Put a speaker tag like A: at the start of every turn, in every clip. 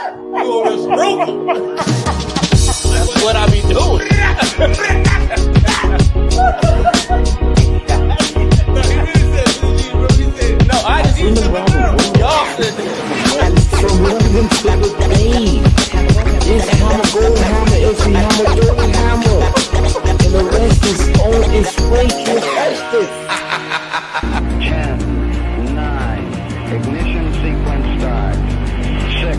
A: That's what I be doing. No, I just used to y'all said
B: From London to the Bay. This hammer, gold hammer, every hammer, double hammer. And the rest is on its way. Can't touch this.
C: 10, 9, ignition sequence start. 6,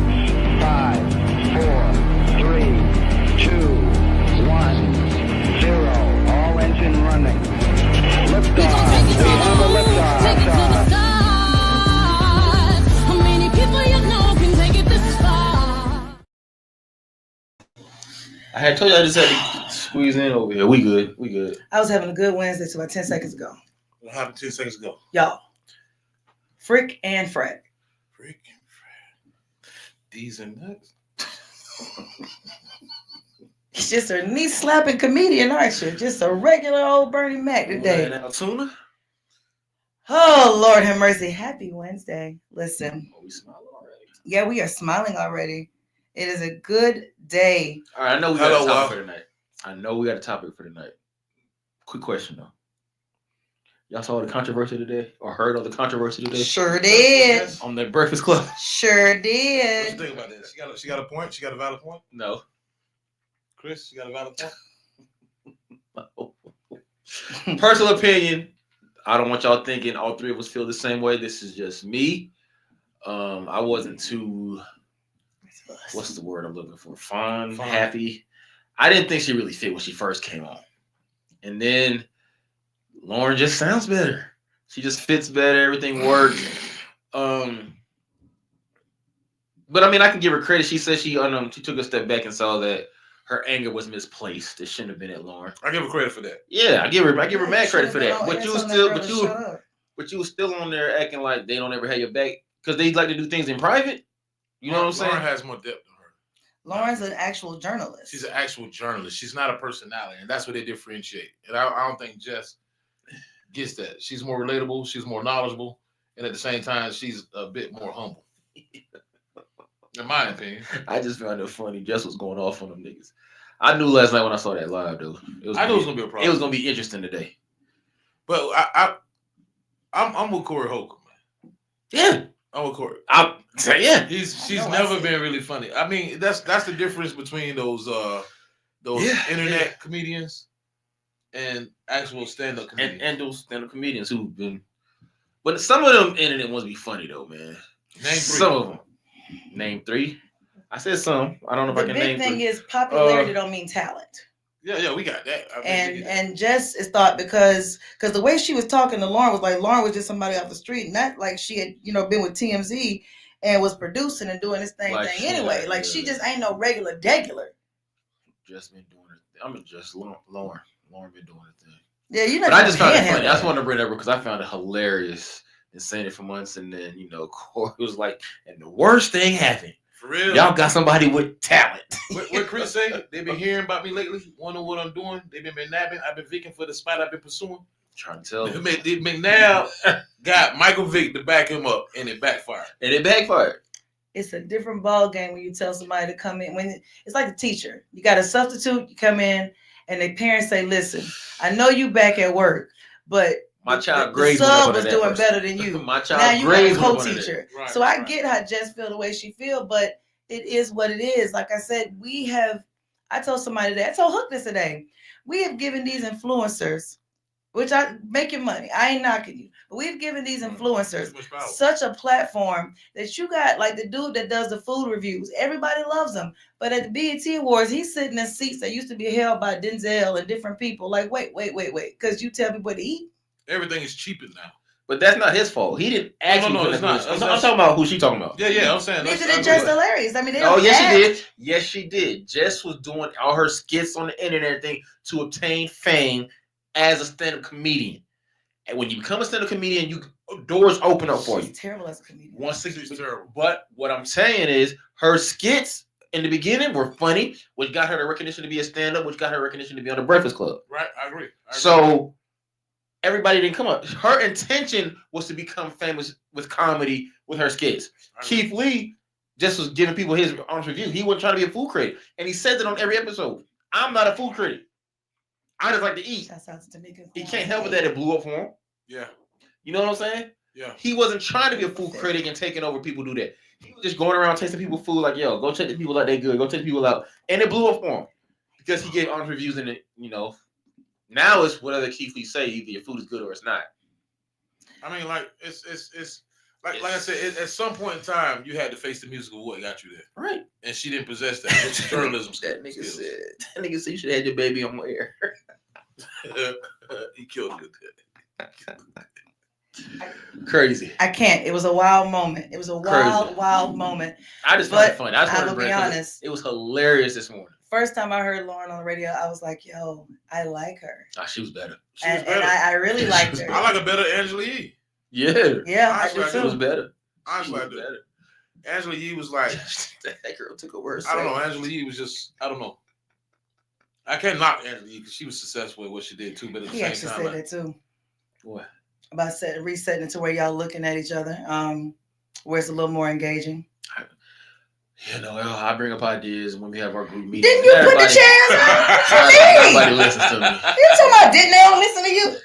C: 5, 4, 3, 2, 1, 0. All engine running. Liftoff. We have a liftoff.
D: How many people you know can take it this far?
A: I had told you I just had to squeeze in over here. We good.
E: I was having a good Wednesday till about 10 seconds ago.
F: What happened 10 seconds ago?
E: Y'all. Frick and Fred.
F: Frick and Fred. These are nuts.
E: It's just a knee slapping comedian, aren't you? Just a regular old Bernie Mac today.
A: Now, tuna?
E: Oh, Lord have mercy. Happy Wednesday. Listen.
A: Oh, we smiling already.
E: Yeah, we are smiling already. It is a good day.
A: All right, I know we got a topic for tonight. Quick question, though. Y'all saw the controversy today or heard of the controversy today?
E: Sure did.
A: On the Breakfast Club?
E: Sure
F: What
E: did.
F: you think about this? She got a point? She got a valid point?
A: No.
F: Chris, you got a valid point?
A: Personal opinion. I don't want y'all thinking all three of us feel the same way. This is just me. I wasn't too, what's the word I'm looking for? Fun, happy. I didn't think she really fit when she first came on. And then Lauren just sounds better. She just fits better. Everything works. But I mean, I can give her credit. She said she took a step back and saw that her anger was misplaced. It shouldn't have been at Lauren.
F: I give her credit for that.
A: Yeah, I give her mad credit for that.
E: But
A: you was still on there acting like they don't ever have your back because they like to do things in private. You know what I'm saying?
F: Lauren has more depth than her.
E: Lauren's an actual journalist.
F: She's an actual journalist. She's not a personality, and that's what they differentiate. And I don't think Jess gets that. She's more relatable. She's more knowledgeable, and at the same time, she's a bit more humble. In my opinion.
A: I just found it funny. Jess was going off on them niggas. I knew last night when I saw that live, though.
F: I knew it was gonna be a problem.
A: It was gonna be interesting today.
F: But I'm with Corey Holcomb, man.
A: Yeah,
F: I'm with Corey.
A: Yeah.
F: She's never been really funny. I mean, that's the difference between those internet comedians and actual stand-up comedians.
A: And those stand-up comedians who've been, but some of them internet ones be funny though, man.
F: Name 3.
A: Some of them. Name 3. I said some. I don't know if I can name 3.
E: The big thing is popularity don't mean talent.
F: Yeah, we got that.
E: And Jess is thought because the way she was talking to Lauren was like Lauren was just somebody off the street, not like she had been with TMZ and was producing and doing this thing anyway. Like she just ain't no regular degular.
A: Just been doing it. I'm just Lauren. Lauren been doing it thing.
E: Yeah, you know.
A: But I just found it funny. I just wanted to bring it up because I found it hilarious and saying it for months, and then Corey was like, and the worst thing happened.
F: For real.
A: Y'all got somebody with talent.
F: What Chris say? They've been hearing about me lately, wondering what I'm doing. They've been nabbing. I've been vicking for the spot I've been pursuing.
A: Trying to tell them.
F: McNabb got Michael Vick to back him up, and it backfired.
E: It's a different ball game when you tell somebody to come in. When it's like a teacher, you got a substitute. You come in, and the parents say, "Listen, I know you back at work, but
A: my child
E: the sub was doing better than you.
A: My child
E: now you
A: grades
E: got a co-teacher."
F: Right,
E: so I get how Jess feel the way she feel, but it is what it is. Like I said, I told somebody that. I told Hook this today. We have given these influencers, which I making money. I ain't knocking you, but we've given these influencers such a platform that you got like the dude that does the food reviews. Everybody loves him, but at the BET Awards, he's sitting in seats that used to be held by Denzel and different people. Like, wait, because you tell people to eat.
F: Everything is cheaper now.
A: But that's not his fault. He didn't actually.
F: No, it's not.
A: I'm talking about who she talking about.
F: Yeah, I'm saying.
E: Isn't it just hilarious? I mean,
A: yes, she did. Yes, she did. Jess was doing all her skits on the internet thing to obtain fame as a stand-up comedian. And when you become a stand-up comedian, doors open up for you.
E: She's terrible as a comedian.
F: 160 is terrible.
A: But what I'm saying is, her skits in the beginning were funny, which got her the recognition to be a stand-up, which got her recognition to be on the Breakfast Club.
F: Right, I agree.
A: So everybody didn't come up. Her intention was to become famous with comedy with her skits. Keith Lee just was giving people his honest review. He wasn't trying to be a food critic, and he says it on every episode. I'm not a food critic. I just like to eat.
E: Shouts out to Tamika.
A: He can't help it that it blew up for him.
F: Yeah.
A: You know what I'm saying?
F: Yeah.
A: He wasn't trying to be a food critic and taking over people do that. He was just going around tasting people's food like, yo, go check the people out, they good. Go check the people out. And it blew up for him. Because he gave honest reviews in it, you know. Now it's whatever Keith Lee say, either your food is good or it's not.
F: I mean, like it's like I said, at some point in time, you had to face the music of what got you there,
A: Right.
F: and she didn't possess that. It's journalism.
A: That nigga
F: skills.
A: said you should have had your baby on air.
F: He killed it with that.
A: Crazy.
E: I can't. It was a wild moment. It was a wild moment.
A: I just found it
E: But
A: funny. I just
E: I
A: wanted to
E: will
A: bring
E: be
A: it 'cause
E: honest.
A: It was hilarious this morning.
E: First time I heard Lauren on the radio, I was like, yo, I like her.
A: Ah, she was better.
F: She was
E: And
F: better.
E: I really liked her.
F: I like a better Angela Yee.
A: Yeah.
E: Yeah, I
F: Honestly,
E: do
F: I
A: She was
E: too.
A: better.
F: Honestly, I
A: She was
F: do.
A: better.
F: Angela Yee was like,
A: That girl took a word.
F: I don't know. Angela Yee was just, I don't know. I can't knock Angela Yee because she was successful at what she did too, but at the
E: He
F: same
E: actually
F: time,
E: said
F: like,
E: that too.
A: What?
E: About resetting it to where y'all looking at each other, where it's a little more engaging.
A: You know, I bring up ideas when we have our group meetings.
E: Didn't you put the chairs on? What you mean?
A: Nobody listens to me.
E: You talking about didn't they don't listen to you?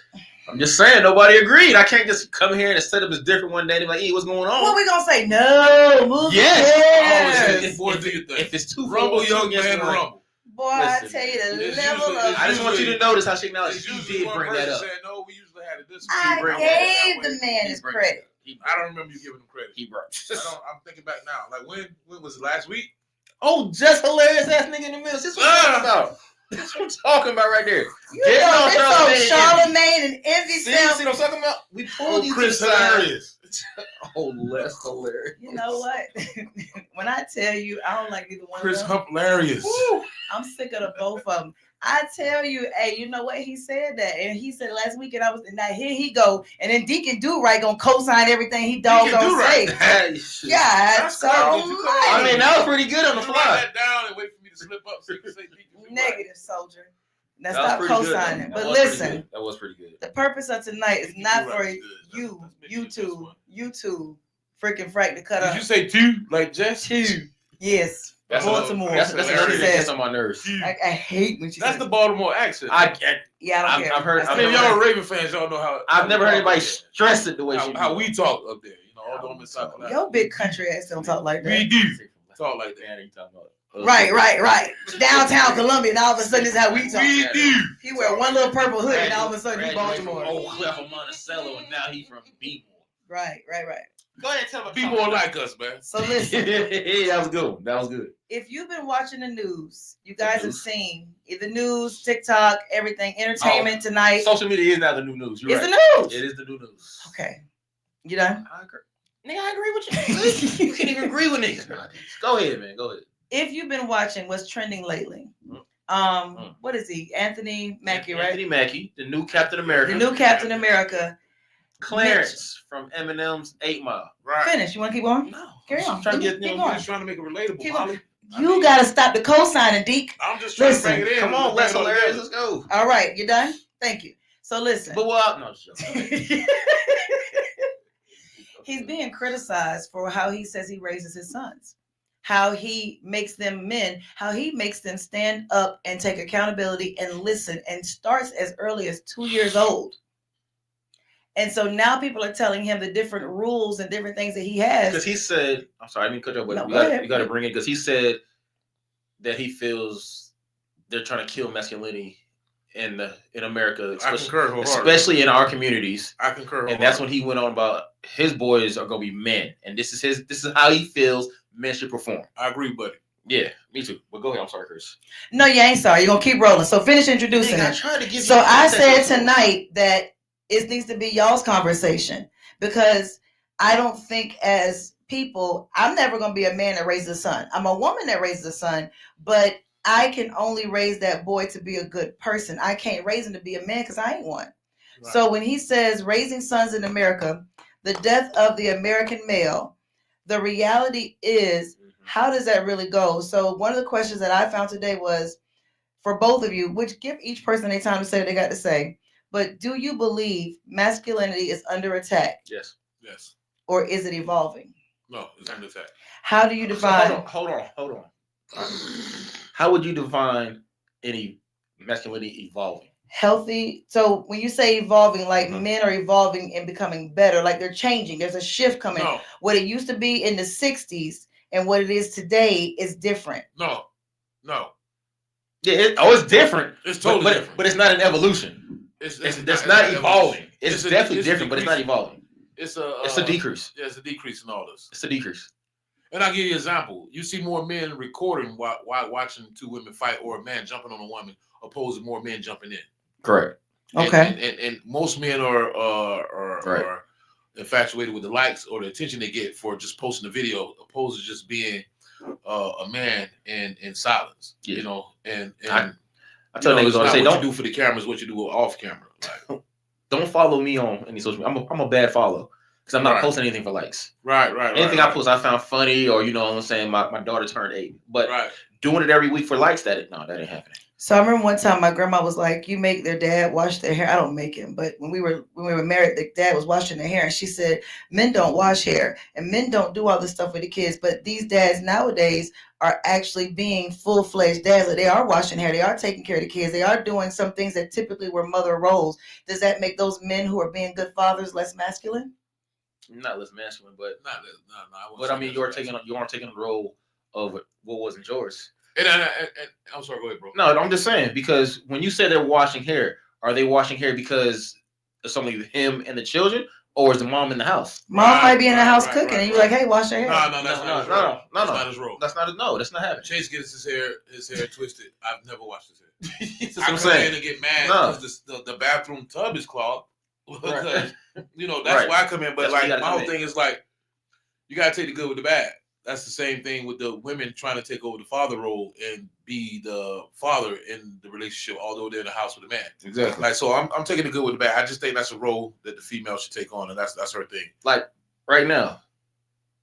A: I'm just saying, nobody agreed. I can't just come here and the setup is different one day and be like, hey, what's going on?
E: What we gonna say? No, move
A: Yes.
E: chairs.
F: Boy, do your thing.
A: If it's two
F: Rumble,
A: votes,
F: young
A: against
F: man,
A: one.
F: rumble.
E: Boy, I
A: Listen,
E: tell you the
F: it's
E: level
F: usually-
E: of.
A: I just want you to notice how she acknowledged
F: It's
A: she
F: usually
A: did
F: one
A: bring
F: person
A: that up.
F: said, no, we usually had it this
E: I
F: way.
E: gave the man
A: He
E: his
A: bring
E: credit.
A: it up. He
F: I don't remember you giving him credit.
A: He brought.
F: I'm thinking back now. Like when was it, last week?
A: Oh, just hilarious ass nigga in the middle. This is what I'm talking about. This is what I'm talking about right there.
E: You
A: Get
E: know,
A: on
E: this
A: Charlamagne
E: old Charlamagne and Envy
A: See
E: sound.
A: what I'm talking about? We pulled you
F: Chris
A: to the side.
F: hilarious.
A: Oh, less hilarious.
E: You know what? When I tell you, I don't like either one
F: Chris
E: of them.
F: hilarious.
E: Woo, I'm sick of the both of them. I tell you, hey, you know what? He said that, and he said last week, and I was, and now here he go, and then Deacon Do-Right gonna co-sign everything he doggone
F: Do-Right.
E: say. Yeah,
F: That's
E: so
F: crazy. You call
A: I mean, that was pretty good on the
F: You write
A: fly.
F: that down and wait for me to slip up so you can say Deacon Do-Right.
E: negative soldier. Now
A: That was
E: stop
A: pretty good,
E: co-signing.
A: though.
E: But
A: That was pretty
E: listen,
A: good. That was pretty good.
E: the purpose of tonight is
F: Deacon
E: not
F: Do-Right
E: for
F: was good.
E: you,
F: That's maybe
E: you two, freaking Frank to cut
F: Did
E: up.
F: you say two like Jess?
E: Two. Yes.
A: That's
E: Baltimore.
A: That's
E: That's
A: another
E: what
A: thing
E: she
A: that
E: said.
A: gets on my nerves.
F: Two.
E: I hate when she
F: That's
E: says
F: the Baltimore accent.
E: Yeah, I don't
A: I've-
E: care.
A: I've heard-
E: That's
F: I
E: the
F: mean,
E: word.
F: y'all are Raven fans. Y'all know how.
A: I've never heard anybody
F: how,
A: stress it the way she
F: how
A: do.
F: we talk up there. You know, although I'm in South Carolina.
E: Your big country ass don't talk like
F: We
E: that.
F: do talk like that.
E: Right. Downtown Columbia, and all of a sudden, this is how we talk.
F: We do.
E: He wear one little purple hood, and all of a sudden, he's Baltimore.
A: Old Cliff of Monticello, and now he's from B-More.
E: Right.
A: Go ahead, tell me.
F: Be more like us, man.
E: So listen,
A: That was good. That was good.
E: if you've been watching the news, you guys have seen the news, TikTok, everything, entertainment tonight.
A: Social media is now the new news. You're
E: It's
A: right.
E: the news.
A: It is the new news.
E: Okay. You done?
A: I agree. Nigga, I agree with you. You can't even agree with niggas nowadays. Go ahead, man. Go ahead.
E: If you've been watching what's trending lately, what is he? Anthony Mackie, right?
A: Anthony Mackie, the new Captain America.
E: The new Captain America.
A: Clarence from Eminem's 8 Mile.
F: Right.
E: Finish. You want to keep going?
A: No.
E: Carry
A: I'm
E: on.
A: trying to get
E: Keep
A: them.
E: going.
F: I'm just trying to make it relatable,
E: Keep
F: Molly.
E: You got to stop the co-signing, Deke.
F: I'm just trying
E: Listen,
F: to bring it in.
A: Come on,
F: Bring
A: let's
F: it all
A: hilarious.
F: together.
A: Let's go.
E: All right. You done? Thank you. So listen.
A: But what? No, just joking.
E: He's being criticized for how he says he raises his sons, how he makes them men, how he makes them stand up and take accountability and listen, and starts as early as 2 years old. And so now people are telling him the different rules and different things that he has.
A: Because he said, I'm sorry, I didn't cut you off, but
E: No,
A: we
E: go ahead.
A: got to bring it because he said that he feels they're trying to kill masculinity in America,
F: I concur wholeheartedly.
A: especially in our communities.
F: I concur.
A: And that's when he went on about his boys are gonna be men, and this is how he feels men should perform.
F: I agree, buddy.
A: Yeah, me too. But go ahead, I'm sorry, Chris.
E: No, you ain't sorry. You're going to keep rolling. So finish introducing
A: Nigga, I
E: it.
A: tried to give
E: So
A: you
E: I said
A: context.
E: tonight that it needs to be y'all's conversation, because I don't think as people, I'm never going to be a man that raises a son. I'm a woman that raises a son, but I can only raise that boy to be a good person. I can't raise him to be a man because I ain't one.
F: Right.
E: So when he says raising sons in America, the death of the American male, the reality is, how does that really go? So one of the questions that I found today was for both of you, which give each person a time to say what they got to say. But do you believe masculinity is under attack,
A: Yes.
F: Yes.
E: or is it evolving?
F: No, it's under attack.
E: How do you
A: So
E: define
A: hold on. How would you define any masculinity evolving?
E: healthy? So when you say evolving, like
A: Mhm.
E: men are evolving and becoming better, like they're changing. There's a shift coming.
F: No,
E: What it used to be in the 60s and what it is today is different.
F: no.
A: Yeah, it's different.
F: It's totally
A: but,
F: different.
A: But it's not an evolution. It's not evolving. It's definitely different, but it's not evolving.
F: It's a
A: decrease.
F: Yeah, it's a decrease in all this.
A: It's a decrease.
F: And I'll give you an example. You see more men recording while watching two women fight, or a man jumping on a woman, opposed to more men jumping in.
A: Correct.
E: Okay.
F: And most men are infatuated with the likes or the attention they get for just posting a video, opposed to just being a man in silence.
A: Yeah.
F: You know, and
A: I tell niggas all the
F: what
A: time,
F: you do for the camera is what you do off camera. Like,
A: don't follow me on any social media. I'm a bad follow because I'm not posting anything for likes.
F: Right.
A: Anything I post, I found funny, or you know what I'm saying. My daughter turned 8, but doing it every week for likes, that ain't happening.
E: So I remember one time my grandma was like, "You make their dad wash their hair." I don't make him, but when we were married, the dad was washing their hair, and she said, "Men don't wash hair, and men don't do all this stuff with the kids." But these dads nowadays are actually being full-fledged dads. Like they are washing hair, they are taking care of the kids, they are doing some things that typically were mother roles. Does that make those men who are being good fathers less masculine?
A: Not less masculine, but
F: no.
A: But I mean, you aren't taking the role of what wasn't yours.
F: And I'm sorry, go ahead, bro.
A: No, I'm just saying, because when you say they're washing hair, are they washing hair because it's only him and the children, or is the mom in the house?
E: Mom might be in the house cooking, and you're like, "Hey, wash your hair."
F: No, that's not his role.
A: That's not happening.
F: Chase gets his hair twisted. I've never washed his hair.
A: That's what
F: I
A: I'm
F: come
A: saying.
F: in and get mad because the bathroom tub is clogged. Because, that's why I come in. But like my whole thing is like, you gotta take the good with the bad. That's the same thing with the women trying to take over the father role and be the father in the relationship, although they're in the house with the man.
A: Exactly.
F: Like, so I'm taking the good with the bad. I just think that's a role that the female should take on, and that's her thing.
A: Like right now,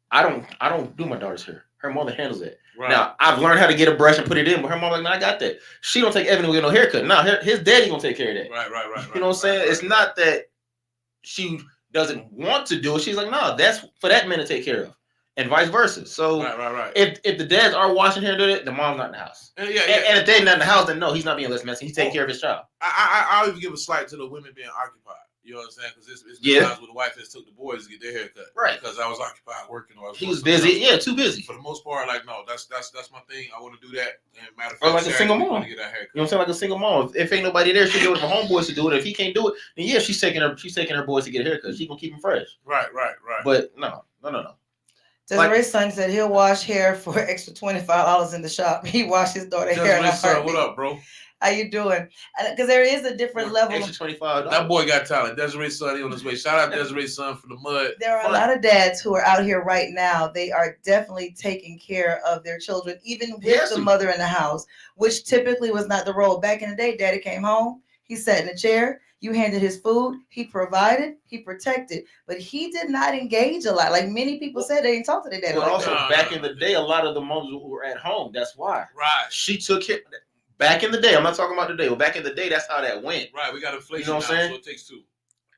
A: I don't do my daughter's hair. Her mother handles it.
F: Right.
A: Now I've learned how to get a brush and put it in, but her mom like, "No, I got that." She don't take Evan to get no haircut. No, his daddy gonna take care of that.
F: Right.
A: You know what I'm saying? It's not that she doesn't want to do it. She's like, "No, that's for that man to take care of." And vice versa. So
F: right.
A: If the dads are washing hair doing it, the mom's not in the house.
F: And
A: if they're not in the house, then no, he's not being less messy. He's taking care of his child.
F: I'll even give a slight to the women being occupied. You know what I'm saying? Because it's times where the wife has took the boys to get their hair cut.
A: Right.
F: Because I was occupied working, or
A: he was busy. Yeah, too busy.
F: For the most part, like, no, that's my thing. I want to do that. And matter of
A: or
F: fact,
A: like a single mom.
F: to get that haircut.
A: You know what I'm saying? Like a single mom. If ain't nobody there, she do it for homeboys to do it. If he can't do it, then yeah, she's taking her boys to get a haircut. She gonna keep them fresh.
F: Right.
A: But no.
E: Desiree's son said he'll wash hair for extra $25 in the shop. He washed his daughter's hair.
F: What up, bro?
E: How you doing? Because there is a different level.
A: Extra $25.
F: That boy got talent. Desiree's son, he on his way. Shout out Desiree's son from the mud.
E: There are a lot of dads who are out here right now. They are definitely taking care of their children, even with the mother in the house, which typically was not the role. Back in the day, daddy came home, he sat in a chair, you handed his food, he provided, he protected, but he did not engage a lot. Like many people said, they didn't talk to their dad.
A: But also, back in the day, a lot of the moms who were at home, that's why.
F: Right.
A: She took care. Back in the day, I'm not talking about today, but back in the day, that's how that went.
F: Right, we got inflation,
A: you know what I'm saying?
F: So it takes two.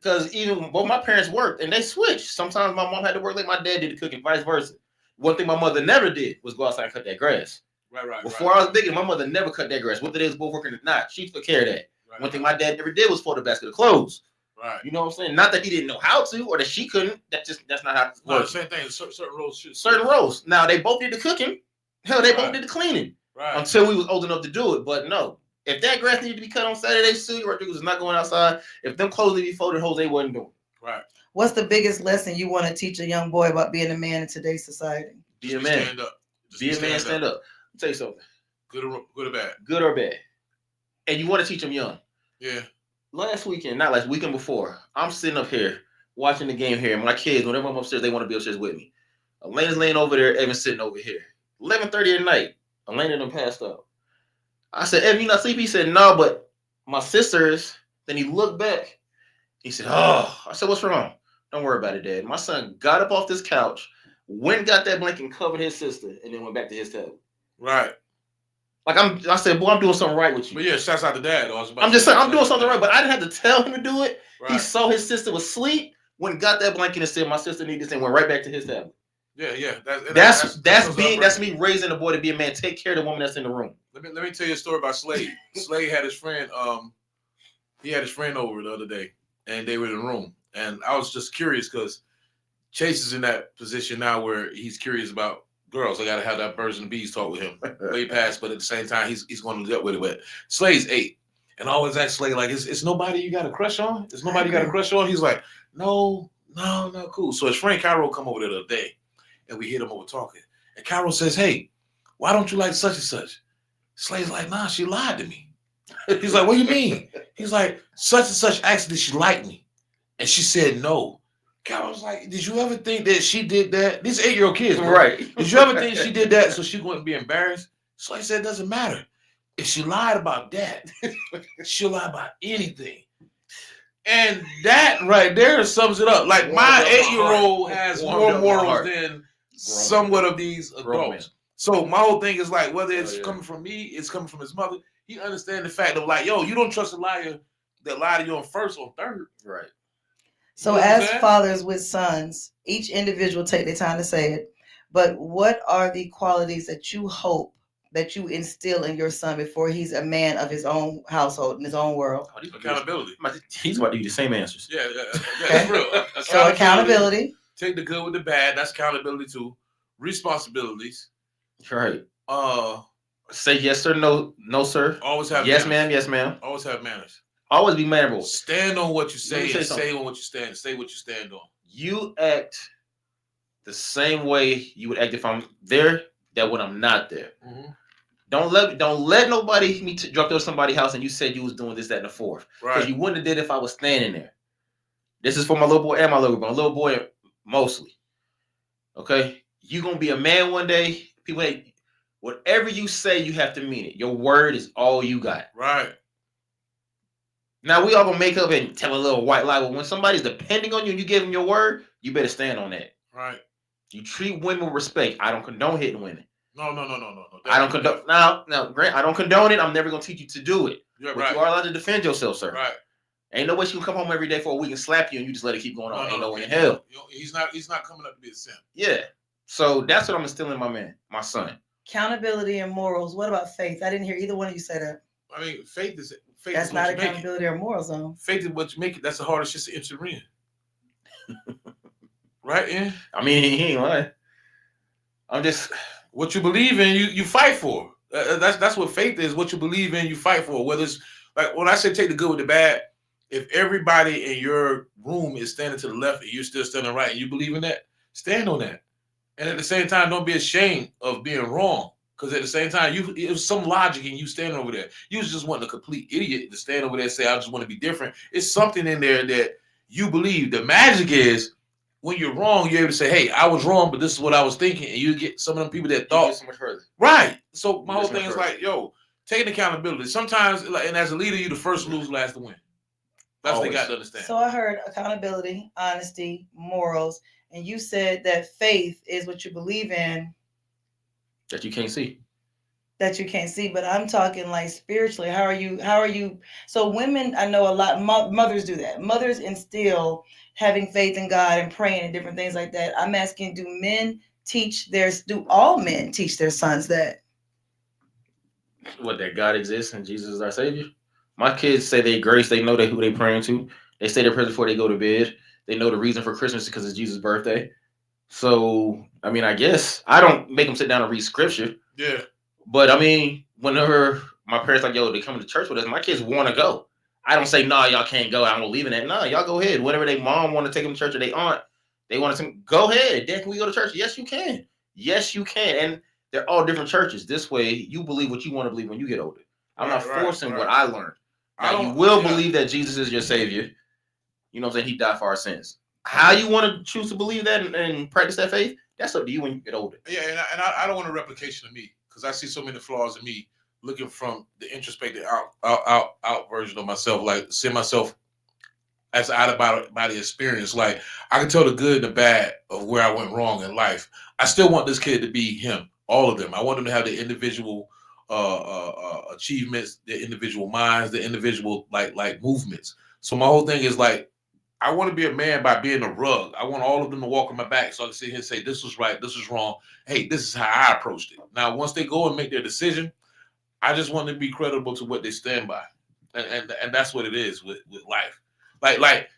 A: Because even both my parents worked, and they switched. Sometimes my mom had to work like my dad did the cooking, vice versa. One thing my mother never did was go outside and cut that grass.
F: Right.
A: Before I was big, my mother never cut that grass. Whether they was both working or not, she took care of that.
F: Right.
A: One thing my dad never did was fold a basket of clothes.
F: Right.
A: You know what I'm saying? Not that he didn't know how to, or that she couldn't. That's not how it works.
F: No, same thing. Certain roles should.
A: Certain roles. Now they both did the cooking. Hell, they both did the cleaning.
F: Right.
A: Until we was old enough to do it. But no, if that grass needed to be cut on Saturday, Susie Rodriguez was not going outside. If them clothes needed to be folded, Jose wasn't doing.
F: Right.
E: What's the biggest lesson you want to teach a young boy about being a man in today's society?
A: Be a man.
F: Stand up.
A: Be a man. Stand up. I'll tell you something.
F: Good or bad.
A: Good or bad. And you want to teach them young.
F: Yeah.
A: Weekend before, I'm sitting up here watching the game here. My kids, whenever I'm upstairs, they want to be upstairs with me. Elena's laying over there, Evan's sitting over here. 11:30 at night, Elena done passed out. I said, "Evan, you not sleepy?" He said, "No, but my sister's." Then he looked back. He said, "Oh." I said, "What's wrong?" "Don't worry about it, Dad." My son got up off this couch, went and got that blanket and covered his sister, and then went back to his table.
F: Right.
A: I said, "Boy, I'm doing something right with you."
F: But yeah, shouts out to Dad.
A: I'm just saying, I'm doing something right, but I didn't have to tell him to do it.
F: Right.
A: He saw his sister was asleep, went and got that blanket and said, "My sister needs this," and went right back to his tablet.
F: Yeah.
A: That's me raising the boy to be a man. Take care of the woman that's in the room.
F: Let me tell you a story about Slade. Slade had his friend. He had his friend over the other day, and they were in the room. And I was just curious because Chase is in that position now where he's curious about girls. I got to have that birds and the bees talk with him. Way past, but at the same time, he's going to deal with it. But Slade's 8, and I always ask Slade like, "Is nobody you got a crush on? Is nobody you got a crush on?" He's like, "No, cool." So his friend Cairo come over there the other day, and we hit him over talking. And Cairo says, "Hey, why don't you like such and such?" Slade's like, "Nah, she lied to me." He's like, "What do you mean?" He's like, "Such and such asked did she like me, and she said no." Carol was like, "Did you ever think that she did that?" These 8-year-old kids, bro.
A: Right?
F: Did you ever think she did that so she wouldn't be embarrassed? So I said, "It doesn't matter. If she lied about that, she'll lie about anything." And that right there sums it up. Like my 8-year-old has more morals than somewhat of these adults. So my whole thing is like, whether it's coming from me, it's coming from his mother. He understands the fact of like, yo, you don't trust a liar that lied to you on first or third.
A: Right.
E: So as fathers with sons, each individual take their time to say it. But what are the qualities that you hope that you instill in your son before he's a man of his own household, in his own world?
F: Accountability.
A: He's about to give you the same answers.
F: Yeah, that's real.
E: So accountability.
F: Take the good with the bad. That's accountability too. Responsibilities.
A: Right. Say yes sir, no sir.
F: Always have
A: yes,
F: manners.
A: ma'am, yes, ma'am.
F: Always have manners.
A: Always be mannerable.
F: Stand on what you say and say on what you stand. Say what you stand on.
A: You act the same way you would act if I'm there, that when I'm not there.
F: Mm-hmm.
A: Don't let nobody drop to somebody's house and you said you was doing this, that, and the fourth. Because you wouldn't have did it if I was standing there. This is for my little boy and my little boy. My little boy mostly. Okay? You gonna be a man one day. People ain't, whatever you say, you have to mean it. Your word is all you got.
F: Right.
A: Now we all gonna make up and tell a little white lie, but when somebody's depending on you and you give them your word, you better stand on that.
F: Right.
A: You treat women with respect. I don't condone hitting women.
F: No.
A: I don't condone. Now, Grant, I don't condone it. I'm never gonna teach you to do it.
F: You're
A: but
F: right.
A: you are allowed to defend yourself, sir.
F: Right.
A: Ain't no way she can come home every day for a week and slap you and you just let it keep going on. Ain't no way in hell.
F: He's not coming up to be a simp.
A: Yeah. So that's what I'm instilling in my son.
E: Accountability and morals. What about faith? I didn't hear either one of you say that.
F: I mean, faith is
E: that's not accountability or morals, though.
F: Faith is what you make it. That's the hardest shit to enter in. Right, Ian?
A: I mean, he ain't lying. I'm just
F: what you believe in. You fight for. That's what faith is. What you believe in, you fight for. Whether it's like when I say take the good with the bad. If everybody in your room is standing to the left and you're still standing right, and you believe in that, stand on that. And at the same time, don't be ashamed of being wrong. Because at the same time, it was some logic in you standing over there. You was just wanting a complete idiot to stand over there and say, "I just want to be different." It's something in there that you believe. The magic is when you're wrong, you're able to say, "Hey, I was wrong, but this is what I was thinking." And you get some of them people that thought
A: so much further.
F: Right. So my whole thing is like, yo, taking accountability. Sometimes, and as a leader, you're the first to lose, last to win. That's what they got to understand.
E: So I heard accountability, honesty, morals, and you said that faith is what you believe in.
A: That you can't see.
E: That you can't see, but I'm talking like spiritually. How are you? So women, I know a lot, mothers do that. Mothers instill having faith in God and praying and different things like that. I'm asking, do all men teach their sons that?
A: What, that God exists and Jesus is our Savior? My kids say they grace. They know who they praying to. They say their prayers before they go to bed. They know the reason for Christmas because it's Jesus' birthday. So, I mean, I guess I don't make them sit down and read scripture.
F: Yeah.
A: But I mean, whenever my parents like, yo, they come to church with us, my kids want to go. I don't say, nah, y'all can't go. I'm leaving that. Nah, y'all go ahead. Whatever they mom want to take them to church or they aunt, they want to go ahead. Dad, can we go to church? Yes, you can. Yes, you can. And they're all different churches. This way, you believe what you want to believe when you get older. I'm not forcing what I learned. Now, you will believe that Jesus is your Savior. You know what I'm saying? He died for our sins. How you want to choose to believe that and practice that faith, that's up to you when you get older.
F: Yeah, and I don't want a replication of me because I see so many flaws in me looking from the introspective out version of myself, like seeing myself as out of body experience. Like I can tell the good and the bad of where I went wrong in life. I still want this kid to be him, all of them. I want them to have the individual achievements, the individual minds, the individual like movements. So my whole thing is like, I want to be a man by being a rug. I want all of them to walk on my back so I can sit here and say, this was right, this was wrong. Hey, this is how I approached it. Now, once they go and make their decision, I just want to be credible to what they stand by. And that's what it is with life. Like,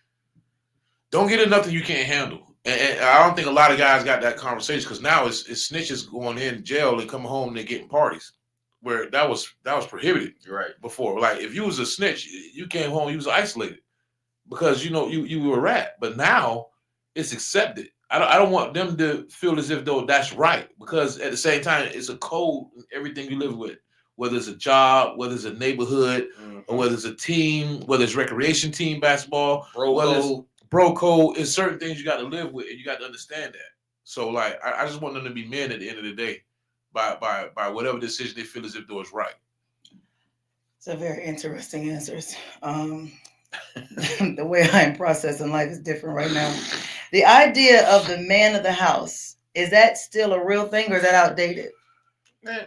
F: don't get in nothing you can't handle. And I don't think a lot of guys got that conversation because now it's snitches going in jail and coming home and they're getting parties. Where that was prohibited before. Like if you was a snitch, you came home, you was isolated because you know you were a rat. But now it's accepted. I don't want them to feel as if though that's right because at the same time it's a code in everything you live with, whether it's a job, whether it's a neighborhood, or whether it's a team, whether it's recreation team basketball, bro code. It's certain things you got to live with and you got to understand that. So like I just want them to be men at the end of the day. By whatever decision they feel as if though is right.
E: So very interesting answers. The way I am processing life is different right now. The idea of the man of the house, is that still a real thing or is that outdated?
A: Man,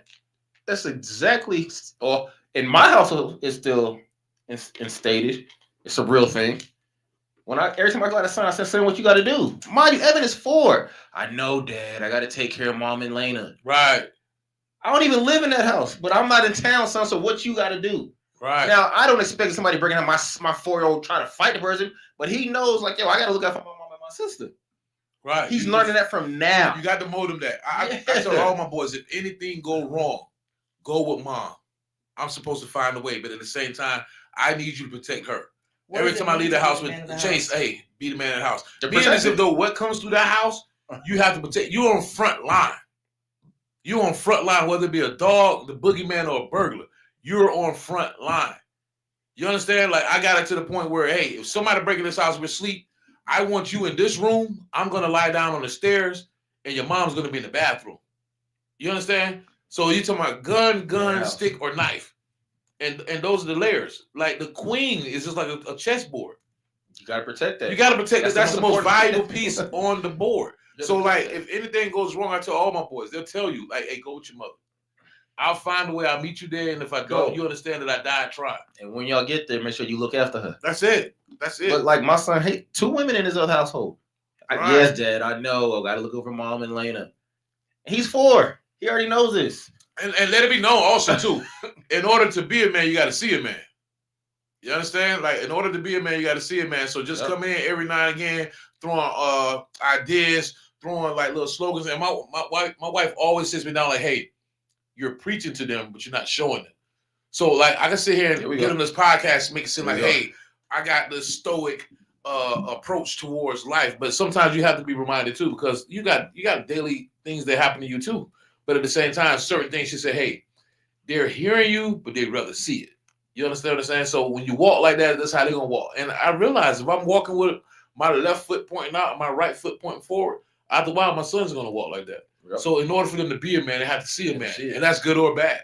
A: that's exactly, or in my household, it's still instated. It's a real thing. Every time I go out of son, I said, son, what you got to do? Mind you, Evan is 4. I know, Dad. I got to take care of Mom and Lena.
F: Right.
A: I don't even live in that house, but I'm not in town, son. So what you got to do?
F: Right.
A: Now, I don't expect somebody bringing up my 4-year-old trying to fight the person, but he knows, like, yo, I got to look out for my mom and my sister.
F: Right.
A: He's learning that from now.
F: You got to mold him that. I tell all my boys, if anything go wrong, go with Mom. I'm supposed to find a way, but at the same time, I need you to protect her. Every time I leave the house with Chase, hey, be the man of the house. Being as if though what comes through that house, you have to protect. You're on front line. You're on front line, whether it be a dog, the boogeyman, or a burglar. You're on front line. You understand? Like I got it to the point where, hey, if somebody breaking this house with sleep, I want you in this room. I'm gonna lie down on the stairs, and your mom's gonna be in the bathroom. You understand? So you talking about gun, stick, or knife. And those are the layers. Like the queen is just like a chessboard.
A: You gotta protect that.
F: You gotta protect that. That's the most valuable piece on the board. So like, if anything goes wrong, I tell all my boys, they'll tell you, like, hey, go with your mother. I'll find a way. I'll meet you there. And if I don't, you understand that I died trying.
A: And when y'all get there, make sure you look after her.
F: That's it. That's it.
A: But like my son, hey, 2 women in his other household.
F: Right.
A: Yes, Dad, I know. I gotta look over Mom and Lena. He's 4. He already knows this.
F: And let it be known also too, in order to be a man, you got to see a man. You understand? Like in order to be a man, you got to see a man. So just come in every now and again, throwing ideas, throwing like little slogans. And my wife always sits me down like, hey, you're preaching to them, but you're not showing them. So like I can sit here and get on this podcast and make it seem like, hey, I got this stoic approach towards life. But sometimes you have to be reminded too, because you got daily things that happen to you too. But at the same time, certain things she said, hey, they're hearing you, but they'd rather see it. You understand what I'm saying? So when you walk like that, that's how they're going to walk. And I realize if I'm walking with my left foot pointing out and my right foot pointing forward, after a while, my son's going to walk like that. Yep. So in order for them to be a man, they have to see a man. And that's good or bad.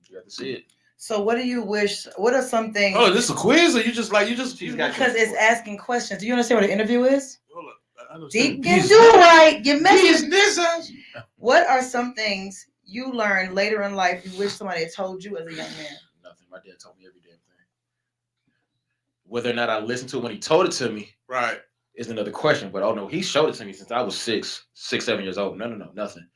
A: You have to see it.
E: So what do you wish? What are some things?
F: Oh, is this a quiz or you just
E: because it's asking questions. Do you understand what an interview is? Deep
F: can
E: do right. You message. What are some things you learned later in life you wish somebody had told you as a young man?
A: Nothing. My dad told me every damn thing. Whether or not I listened to it when he told it to me,
F: right,
A: is another question. But oh no, he showed it to me since I was 6, 7 years old. No, nothing.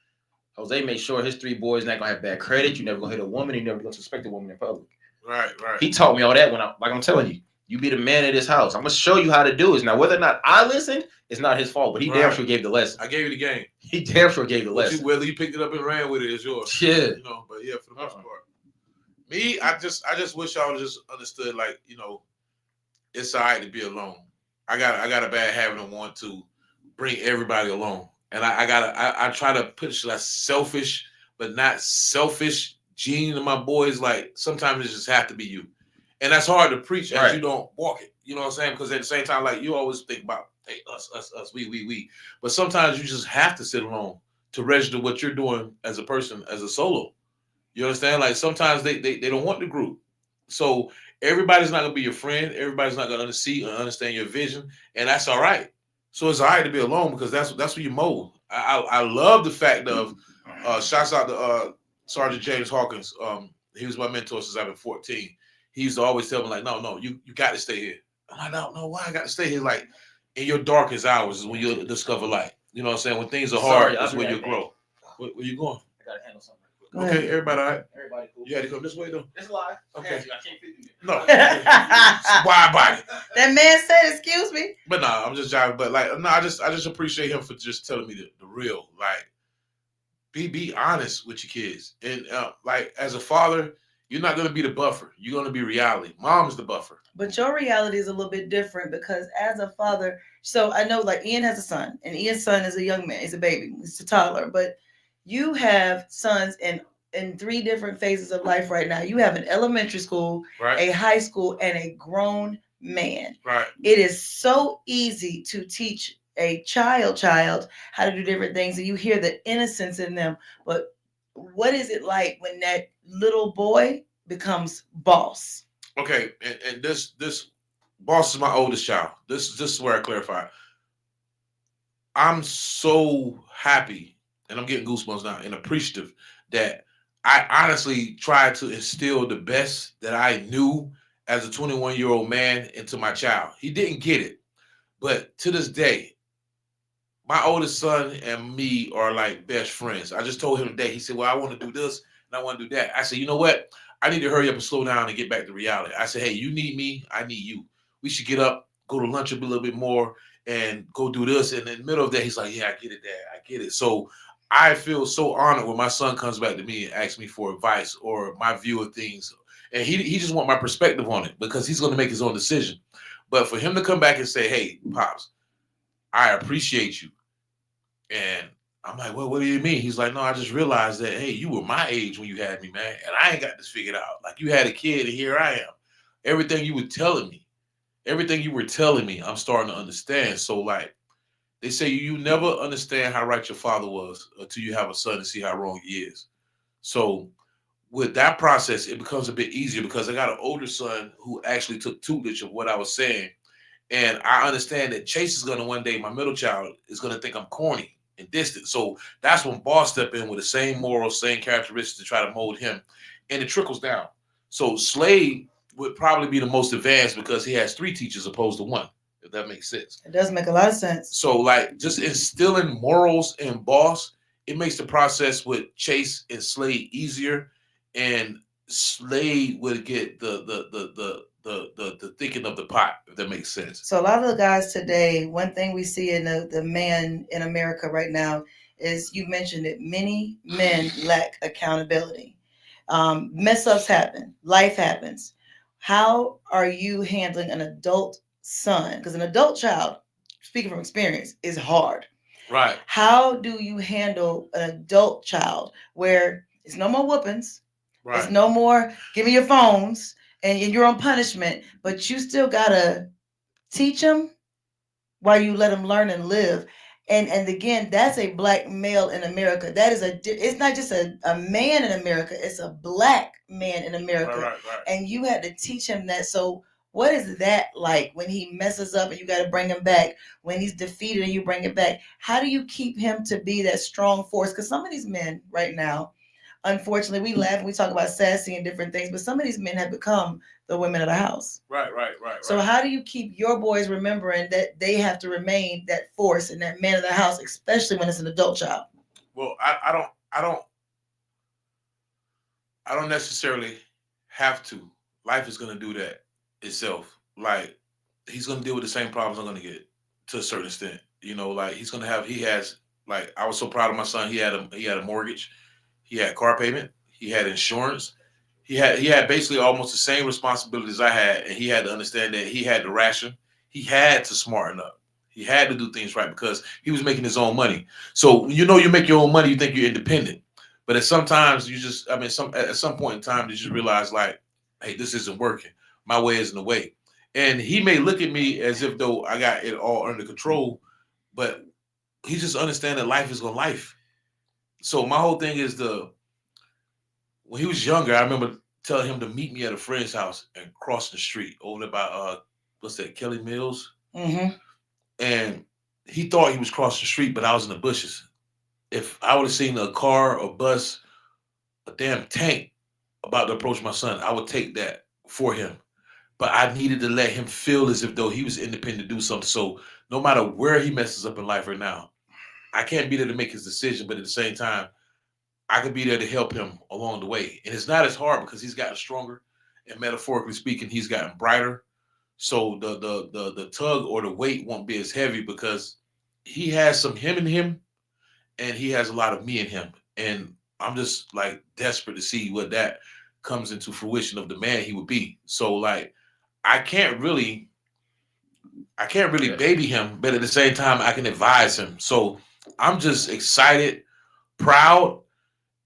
A: Jose made sure his 3 boys not gonna have bad credit. You never gonna hit a woman. You never gonna suspect a woman in public.
F: Right.
A: He taught me all that like I'm telling you. You be the man of this house. I'm gonna show you how to do it. Now, whether or not I listened, it's not his fault. But he damn sure gave the lesson.
F: I gave you the game.
A: He damn sure gave the lesson.
F: Whether you picked it up and ran with it is yours.
A: Yeah.
F: You know, but yeah, for the most part. Me, I just wish y'all just understood, like, you know, it's all right to be alone. I got a bad habit of wanting to bring everybody along. And I try to put that selfish, but not selfish gene in my boys. Like sometimes it just have to be you. And that's hard to preach as you don't walk it. You know what I'm saying? Because at the same time, like you always think about, hey, us, we. But sometimes you just have to sit alone to register what you're doing as a person, as a solo. You understand? Like sometimes they don't want the group. So everybody's not gonna be your friend. Everybody's not gonna see and understand your vision, and that's all right. So it's all right to be alone because that's what you mold. I love the fact of shouts out to Sergeant James Hawkins. He was my mentor since I've been 14. He used to always tell me like, no, you got to stay here. I don't know why I got to stay here. Like, in your darkest hours is when you discover light. You know what I'm saying? When things are hard,
A: Sorry, I'll
F: that's
A: be
F: when
A: right
F: you
A: back.
F: grow. Where you going?
A: I gotta handle something.
E: Go ahead.
F: Okay, everybody all right?
A: Everybody cool.
F: You had to come this way, though?
A: It's live.
F: Okay.
A: I can't fit you.
F: No. It's a wide body.
E: That man said, "Excuse me."
F: But nah, I'm just jiving. But like, no, I just appreciate him for just telling me the real. Like, be honest with your kids. And like, as a father, you're not gonna be the buffer. You're gonna be reality. Mom's the buffer.
E: But your reality is a little bit different because as a father, so I know like Ian has a son, and Ian's son is a young man, he's a baby, he's a toddler, but you have sons in 3 different phases of life right now. You have an elementary school,
F: Right.
E: a high school, and a grown man.
F: Right.
E: It is so easy to teach a child how to do different things, and you hear the innocence in them. But what is it like when that little boy becomes boss?
F: Okay, and this boss is my oldest child. This is where I clarify. I'm so happy, and I'm getting goosebumps now, and appreciative that I honestly tried to instill the best that I knew as a 21-year-old man into my child. He didn't get it, but to this day, my oldest son and me are like best friends. I just told him today. He said, "Well, I want to do this and I want to do that." I said, "You know what? I need to hurry up and slow down and get back to reality." I said, "Hey, you need me. I need you. We should get up, go to lunch a little bit more, and go do this." And in the middle of that, he's like, "Yeah, I get it, Dad. I get it." So I feel so honored when my son comes back to me and asks me for advice or my view of things. And he just want my perspective on it because he's going to make his own decision. But for him to come back and say, "Hey, Pops, I appreciate you." And I'm like, "Well, what do you mean?" He's like, "No, I just realized that, hey, you were my age when you had me, man. And I ain't got this figured out. Like, you had a kid and here I am. Everything you were telling me, I'm starting to understand." So like they say, you never understand how right your father was until you have a son and see how wrong he is. So with that process, it becomes a bit easier because I got an older son who actually took tutelage of what I was saying. And I understand that Chase is going to one day, my middle child, is going to think I'm corny and distant. So that's when Boss step in with the same morals, same characteristics to try to mold him. And it trickles down. So Slade would probably be the most advanced because he has 3 teachers opposed to 1, if that makes sense.
E: It does make a lot of sense.
F: So like just instilling morals in Boss, it makes the process with Chase and Slade easier. And Slade would get the thinking of the pot, if that makes sense.
E: So a lot of the guys today, one thing we see in the man in America right now is, you mentioned it, many men lack accountability. Mess ups happen, life happens. How are you handling an adult son? Because an adult child, speaking from experience, is hard.
F: Right.
E: How do you handle an adult child where it's no more whoopings,
F: Right.
E: it's no more give me your phones, and you're on punishment, but you still gotta teach them while you let them learn and live. And again, that's a black male in America. That is it's not just a man in America, it's a black man in America.
F: Right.
E: And you had to teach him that. So what is that like when he messes up and you got to bring him back? When he's defeated and you bring it back? How do you keep him to be that strong force? Because some of these men right now, unfortunately, we laugh and we talk about sassy and different things, but some of these men have become the women of the house.
F: Right.
E: So how do you keep your boys remembering that they have to remain that force and that man of the house, especially when it's an adult child?
F: Well, I don't necessarily have to. Life is gonna do that itself. Like, he's gonna deal with the same problems I'm gonna get to a certain extent. You know, like he has, like, I was so proud of my son. He had a mortgage, he had car payment, he had insurance. He had basically almost the same responsibilities I had, and he had to understand that he had to ration. He had to smarten up. He had to do things right because he was making his own money. So you make your own money, you think you're independent. But at some point in time, you just realize, like, hey, this isn't working. My way isn't the way. And he may look at me as if though I got it all under control, but he just understands that life is gonna life. So my whole thing is when he was younger, I remember telling him to meet me at a friend's house and cross the street over there by what's that, Kelly Mills?
E: Mm-hmm.
F: And he thought he was crossing the street, but I was in the bushes. If I would have seen a car, a bus, a damn tank about to approach my son, I would take that for him. but I needed to let him feel as if though he was independent to do something. So no matter where he messes up in life right now, I can't be there to make his decision, but at the same time, I could be there to help him along the way. And it's not as hard because he's gotten stronger, and metaphorically speaking, he's gotten brighter. So the tug or the weight won't be as heavy because he has some him in him, and he has a lot of me in him. And I'm just like desperate to see what that comes into fruition of the man he would be. So like I can't really baby him, but at the same time I can advise him. So I'm just excited, proud,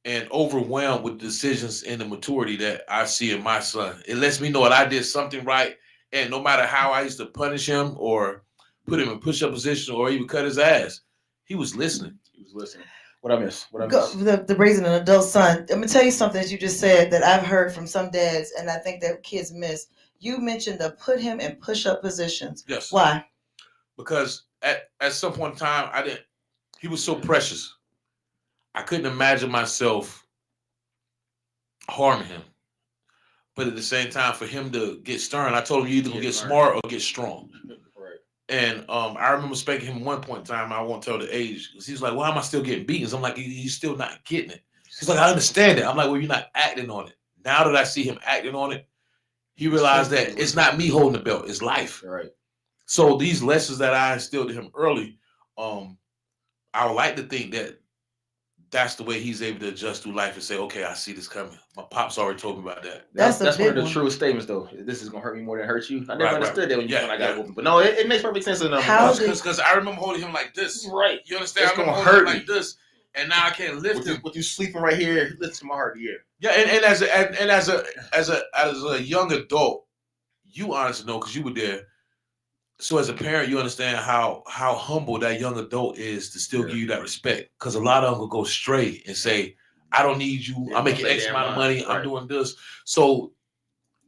F: and overwhelmed with the decisions and the maturity that I see in my son. It lets me know that I did something right. And no matter how I used to punish him or put him in push-up position or even cut his ass, he was listening.
A: He was listening. What I miss?
E: The raising an adult son. I'm gonna tell you something that you just said that I've heard from some dads, and I think that kids miss. You mentioned to put him in push-up positions.
F: Yes.
E: Why?
F: Because at some point in time, he was so precious. I couldn't imagine myself harming him. But at the same time, for him to get stern, I told him you either gonna get smart or get strong.
A: Right.
F: And I remember spanking him one point in time. I won't tell the age. He's like, "Why am I still getting beatings?" I'm like, "You're still not getting it." He's like, "I understand it." I'm like, "Well, you're not acting on it." Now that I see him acting on it, he realized that it's not me holding the belt; it's life.
A: Right.
F: So these lessons that I instilled in him early, I would like to think that that's the way he's able to adjust through life and say, "Okay, I see this coming." My pops already told me about that.
E: That's
A: That's one of the
E: one.
A: truest statements, though. This is gonna hurt me more than it hurts you. I never
F: Right,
A: understood that when
F: Yeah,
A: I got
F: yeah.
A: whooping. But no, it makes perfect sense.
F: Because I remember holding him like this.
A: Right.
F: You understand?
A: It's
F: I remember
A: gonna
F: holding him
A: hurt
F: like this, and now I can't lift him.
A: With you sleeping right here, it lifts my heart. Yeah.
F: Yeah, and as a young adult, you honestly know because you were there. So as a parent, you understand how humble that young adult is to still give you that respect. Because a lot of them will go straight and say, "I don't need you.
A: Yeah,
F: I'm making
A: don't say
F: X
A: damn
F: amount of
A: line.
F: money. I'm
A: Right.
F: doing this." So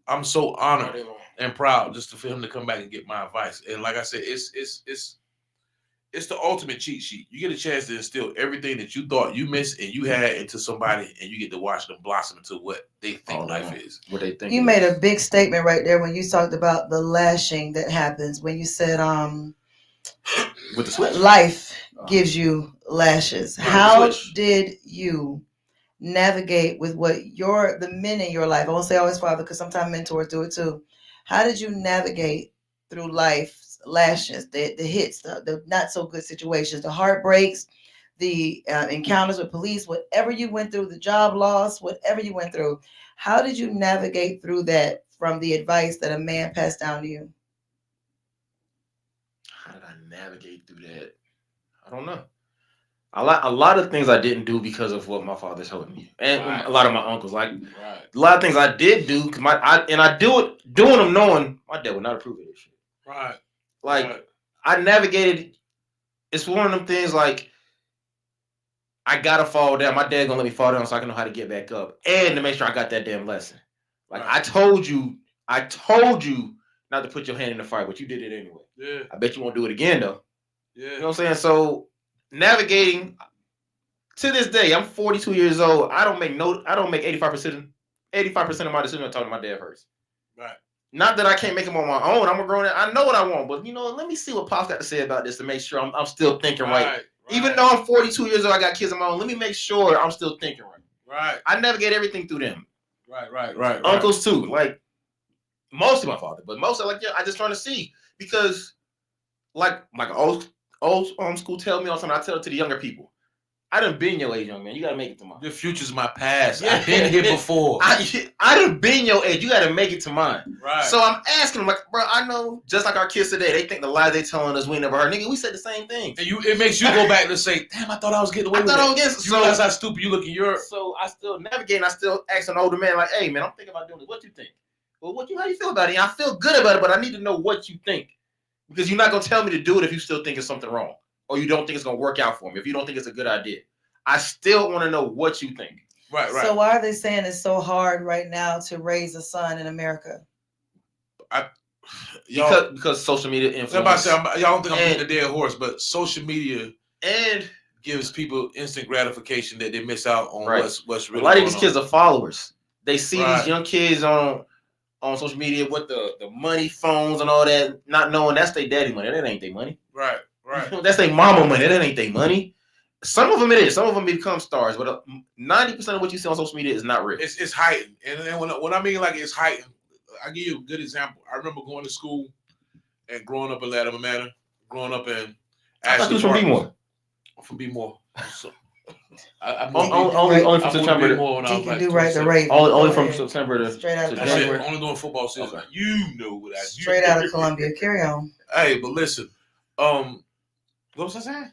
F: I'm so honored and proud just for him to come back and get my advice. And like I said, it's the ultimate cheat sheet. You get a chance to instill everything that you thought you missed and you had into somebody, and you get to watch them blossom into what they think life is.
A: What they think.
E: You made a big statement right there when you talked about the lashing that happens when you said
A: with the switch.
E: life gives you lashes.
A: Right,
E: How
A: switch.
E: did you navigate with what the men in your life? I won't say always father because sometimes mentors do it too. How did you navigate through life's lashes, the hits, the not so good situations, the heartbreaks, the encounters with police, whatever you went through, the job loss, whatever you went through? How did you navigate through that from the advice that a man passed down to you?
A: How did I navigate through that? I don't know. A lot of things I didn't do because of what my father told me, and
F: Right.
A: a lot of my uncles. Like
F: Right.
A: a lot of things I did do because I doing them knowing my dad would not approve of this shit.
F: Right.
A: Like
F: Right.
A: I navigated. It's one of them things like I gotta fall down. My dad gonna let me fall down so I can know how to get back up and to make sure I got that damn lesson. Like
F: Right.
A: I told you not to put your hand in the fire, but you did it anyway.
F: Yeah.
A: I bet you won't do it again though.
F: Yeah.
A: You know what I'm saying? So navigating to this day, I'm 42 years old. I don't make 85% of my decision. I'm talking to my dad first.
F: Right.
A: Not that I can't make them on my own. I'm a grown. I know what I want, but let me see what Pop's got to say about this to make sure I'm still thinking right. Even though I'm 42 years old, I got kids of my own. Let me make sure I'm still thinking right.
F: Right.
A: I navigate everything through them.
F: Right.
A: Uncles too, like most of my father, but most are I just trying to see because like old school tell me all the time. I tell it to the younger people. I done been your age, young man. You gotta make it to mine.
F: The future's my past.
A: Yeah.
F: I've been here before.
A: I done been your age. You gotta make it to mine.
F: Right.
A: So I'm asking them, like, bro, I know just like our kids today, they think the lies they telling us we never heard. Nigga, we said the same thing.
F: And it makes you go back and say, damn, I thought I was getting away with it. You realize how stupid you look in your.
A: So I still navigate and I still ask an older man, like, hey man, I'm thinking about doing this. What you think? Well, how you feel about it? I feel good about it, but I need to know what you think. Because you're not gonna tell me to do it if you still think it's something wrong. Or you don't think it's gonna work out for me, if you don't think it's a good idea. I still want to know what you think.
F: Right.
E: So why are they saying it's so hard right now to raise a son in America?
A: Because social media influence.
F: Y'all don't think I'm beating a dead horse, but social media
A: and
F: gives people instant gratification that they miss out on what's really
A: a lot of
F: going
A: these
F: on.
A: kids are followers. They see
F: Right.
A: these young kids on on social media with the money, phones, and all that, not knowing that's their daddy money. That ain't their money.
F: Right.
A: That's their mama money. That ain't their money. Some of them it is. Some of them become stars, but 90% of what you see on social media is not real.
F: It's heightened, and then when I mean like it's heightened, I give you a good example. I remember going to school and growing up in Latimer Manor, growing up in.
A: I thought you was from B-More.
F: From B-More. So,
A: only from September.
E: He can do right the Raven.
A: Only from September to
E: Straight out of
A: January.
F: Only doing football season.
A: Okay.
F: You know what I do.
E: Straight out of Columbia. Carry on.
F: Hey, but listen, what was I saying?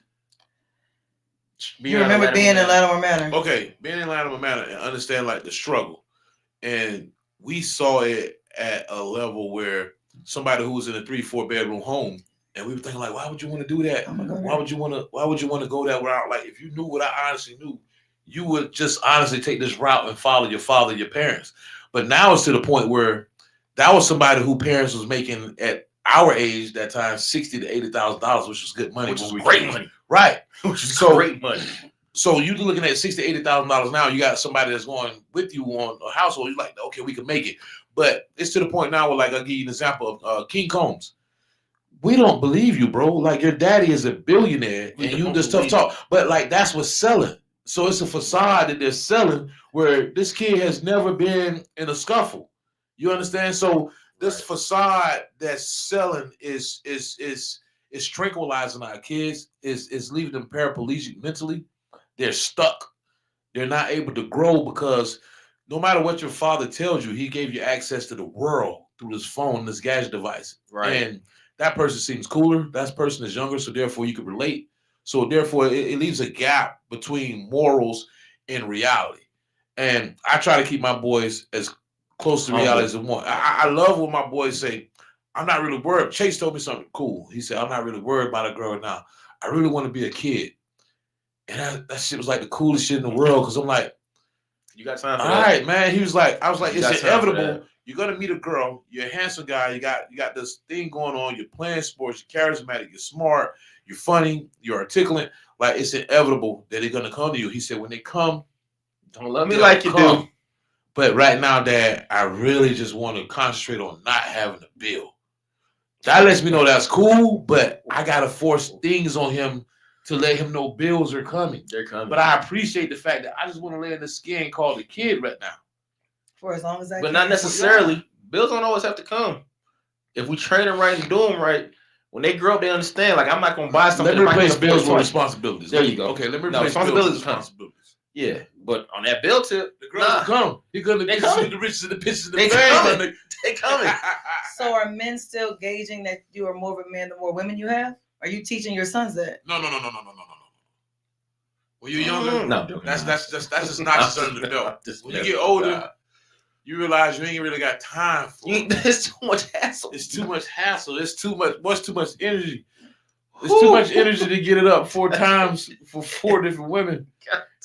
E: You remember being in Latimer Manor?
F: Okay, being in Latimer Manor and understand like the struggle, and we saw it at a level where somebody who was in a 3-4 bedroom home, and we were thinking like, why would you want to do that? Why would you want to go that route? Like, if you knew what I honestly knew, you would just honestly take this route and follow your father, your parents. But now it's to the point where that was somebody who parents was making at our age that time $60,000 to $80,000, which was good money,
A: Which is great money,
F: right?
A: Which is great money.
F: So you're looking at $60,000 to $80,000 now. You got somebody that's going with you on a household. You're like, okay, we can make it. But it's to the point now where, like, I'll give you an example of King Combs. We don't believe you, bro. Like, your daddy is a billionaire, and you just tough talk. But like, that's what's selling. So it's a facade that they're selling where this kid has never been in a scuffle. You understand? So this facade that's selling is tranquilizing our kids, is leaving them paraplegic mentally. They're stuck. They're not able to grow because no matter what your father tells you, he gave you access to the world through this phone, this gadget device.
A: Right.
F: And that person seems cooler. That person is younger, so therefore you can relate. So therefore it leaves a gap between morals and reality. And I try to keep my boys as close to reality as I want. I love when my boys say, I'm not really worried. Chase told me something cool. He said, I'm not really worried about a girl now. I really want to be a kid. And that shit was like the coolest shit in the world because I'm like,
A: you got time for
F: all
A: that?
F: right, man. He was like, I was like, it's inevitable.
A: that.
F: You're gonna meet a girl. You're a handsome guy. You got this thing going on. You're playing sports. You're charismatic. You're smart. You're funny. You're articulate. Like, it's inevitable that they're gonna come to you. He said, when they come,
A: don't love me like you do.
F: But right now, Dad, I really just want to concentrate on not having a bill. That lets me know that's cool, but I gotta force things on him to let him know bills are coming.
A: They're coming.
F: But I appreciate the fact that I just want to lay in the skin called a kid right now.
E: For as long as I
A: But
E: can.
A: not necessarily. Bills don't always have to come. If we train them right and do them right, when they grow up, they understand. Like, I'm not gonna buy something.
F: Let me replace bills with responsibilities.
A: There you go.
F: Okay, let me
A: No,
F: replace bills with
A: responsibilities. Yeah, but on that bill tip,
F: the girls come. You're gonna
A: they
F: get
A: coming.
F: the riches and the pitches and the
A: They
F: fame.
A: coming. They coming.
E: So are men still gauging that you are more of a man the more women you have? Are you teaching your sons that?
F: No. When you're younger, that's just not just under the belt. When you get older, you realize you ain't really got time for it.
A: It's too much hassle.
F: It's too much hassle. It's too much energy. It's too much energy to get it up 4 times for 4 different women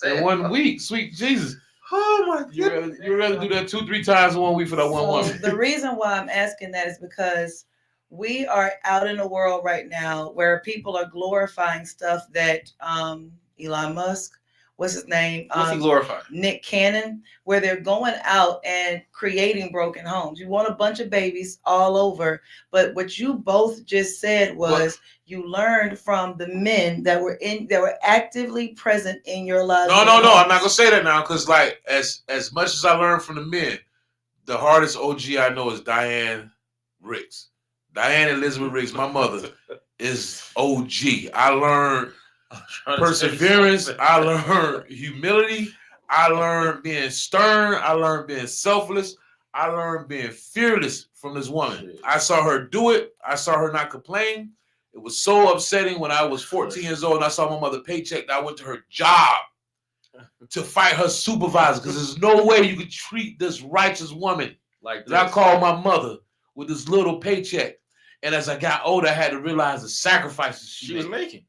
F: in 1 week. Sweet Jesus.
A: Oh my God.
F: You rather do that 2-3 times in 1 week for that one woman.
E: The reason why I'm asking that is because we are out in the world right now where people are glorifying stuff that Elon Musk, what's his name?
A: What's he glorifying?
E: Nick Cannon, where they're going out and creating broken homes. You want a bunch of babies all over, but what you both just said was you learned from the men that were actively present in your lives.
F: No. I'm not gonna say that now because, like, as much as I learned from the men, the hardest OG I know is Diane Riggs. Diane Elizabeth Riggs, my mother, is OG. I learned perseverance. I learned humility. I learned being stern. I learned being selfless. I learned being fearless from this woman. I saw her do it. I saw her not complain. It was so upsetting when I was 14 years old and I saw my mother paycheck that I went to her job to fight her supervisor because there's no way you could treat this righteous woman like that. I called my mother with this little paycheck. And as I got older, I had to realize the sacrifices she was making.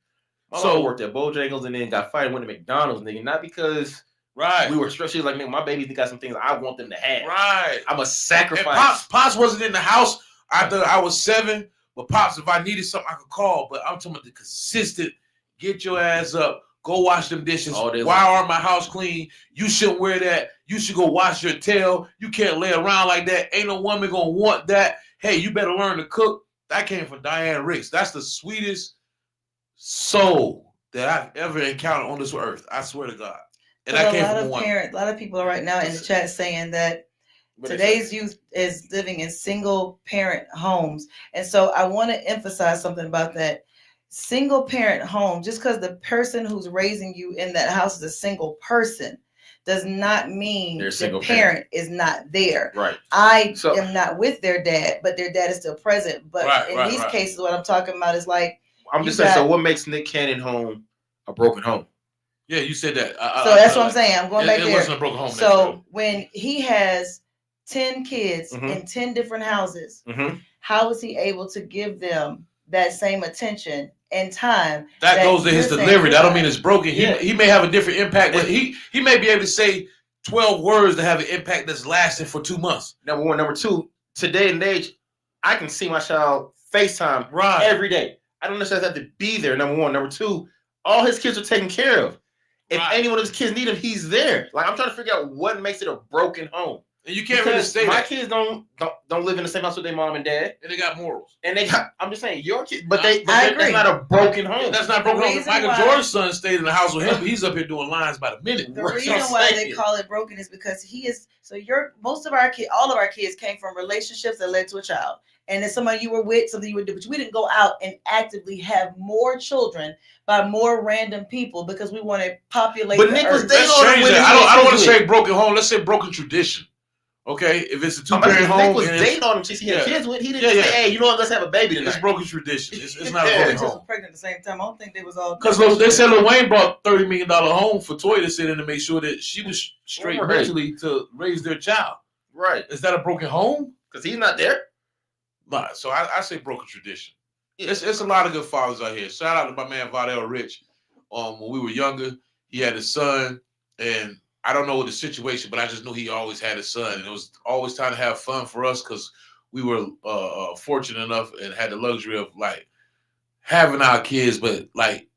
A: My mom worked at Bojangles and then got fired and went to McDonald's, nigga. Not because we were stressed. She was like, nigga, my babies got some things I want them to have.
F: Right.
A: I'm a sacrifice.
F: And Pops wasn't in the house after I was 7. But Pops, if I needed something, I could call. But I'm talking about the consistent, get your ass up, Go wash them dishes.
A: All day
F: Why
A: long.
F: aren't my house clean? You shouldn't wear that. You should go wash your tail. You can't lay around like that. Ain't no woman gonna want that. Hey, you better learn to cook. That came from Diane Ricks. That's the sweetest soul that I've ever encountered on this earth. I swear to God. And
E: But
F: that
E: a
F: came
E: lot
F: from
E: of
F: one.
E: parents, a lot of people are right now in the chat saying that
A: But
E: today's youth is living in single parent homes. And so I want to emphasize something about that. Single parent home, just because the person who's raising you in that house is a single person, does not mean
A: They're a
E: the
A: single
E: parent is not there.
A: right.
E: I
A: So-
E: am not with their dad, but their dad is still present. But in these cases, what I'm talking about is like,
A: I'm just saying. So what makes Nick Cannon home a broken home?
F: Yeah, you said that.
E: so that's what I'm saying. I'm going back
F: it
E: there.
F: wasn't a broken home.
E: So when he has 10 kids
A: Mhm.
E: in 10 different houses,
A: Mm-hmm.
E: how is he able to give them that same attention and time?
F: that goes to his
E: you're saying
F: delivery. That don't
E: goodbye?
F: mean it's broken.
A: Yeah.
F: He may have a different impact, but he may be able to say 12 words to have an impact that's lasting for 2 months.
A: Number one. Number two. Today and age, I can see my child FaceTime
F: Right.
A: every day. I don't necessarily have to be there. Number one. Number two. All his kids are taken care of. If
F: Right.
A: any one of his kids need him, he's there. Like I'm trying to figure out what makes it a broken home.
F: And you can't really
A: Because
F: say
A: my
F: that.
A: kids don't live in the same house with their mom and dad,
F: And they got morals.
A: and they got. I'm just saying your kids, but
E: I
A: that's
E: agree.
A: not a broken home.
F: That's not
E: The
F: broken home.
E: reason
F: Michael
E: why-
F: Jordan's son stayed in the house with him, but he's up here doing lines by the minute.
E: The
A: Right,
E: reason
A: I'm
E: why they
A: saying.
E: call it broken is because he is. So most of our kids, all of our kids came from relationships that led to a child. And it's somebody you were with, something you would do, but we didn't go out and actively have more children by more random people because we want to populate
A: But
E: the
A: Nick was
E: earth.
A: dating
F: Let's
A: all the
F: change
A: women.
F: that.
A: he
F: I don't
A: had
F: want to
A: kids with.
F: say broken home. Let's say broken tradition. Okay, if it's a
A: I'm about to
F: two-parent
A: say,
F: home,
A: Nick was
F: and it's-
A: dating all them chicks he had
F: Yeah.
A: kids with. He didn't
F: Yeah,
A: say,
F: yeah.
A: "Hey, you know what? Let's have a baby
F: it's
A: tonight."
F: broken tradition. It's not a
A: Yeah.
F: broken
E: They just was
F: home.
E: pregnant at the same time. I don't think they was all.
F: Because they said Lil Wayne bought $30 million home for Toya to sit in to make sure that she was straight
A: Right.
F: mentally to raise their child.
A: Right,
F: Is that a broken home?
A: because he's not there.
F: Nah, so I say broken tradition. It's a lot of good fathers out here. Shout out to my man Vidal Rich. When we were younger, he had his son, and I don't know the situation, but I just knew he always had his son, and it was always time to have fun for us because we were fortunate enough and had the luxury of like having our kids, but like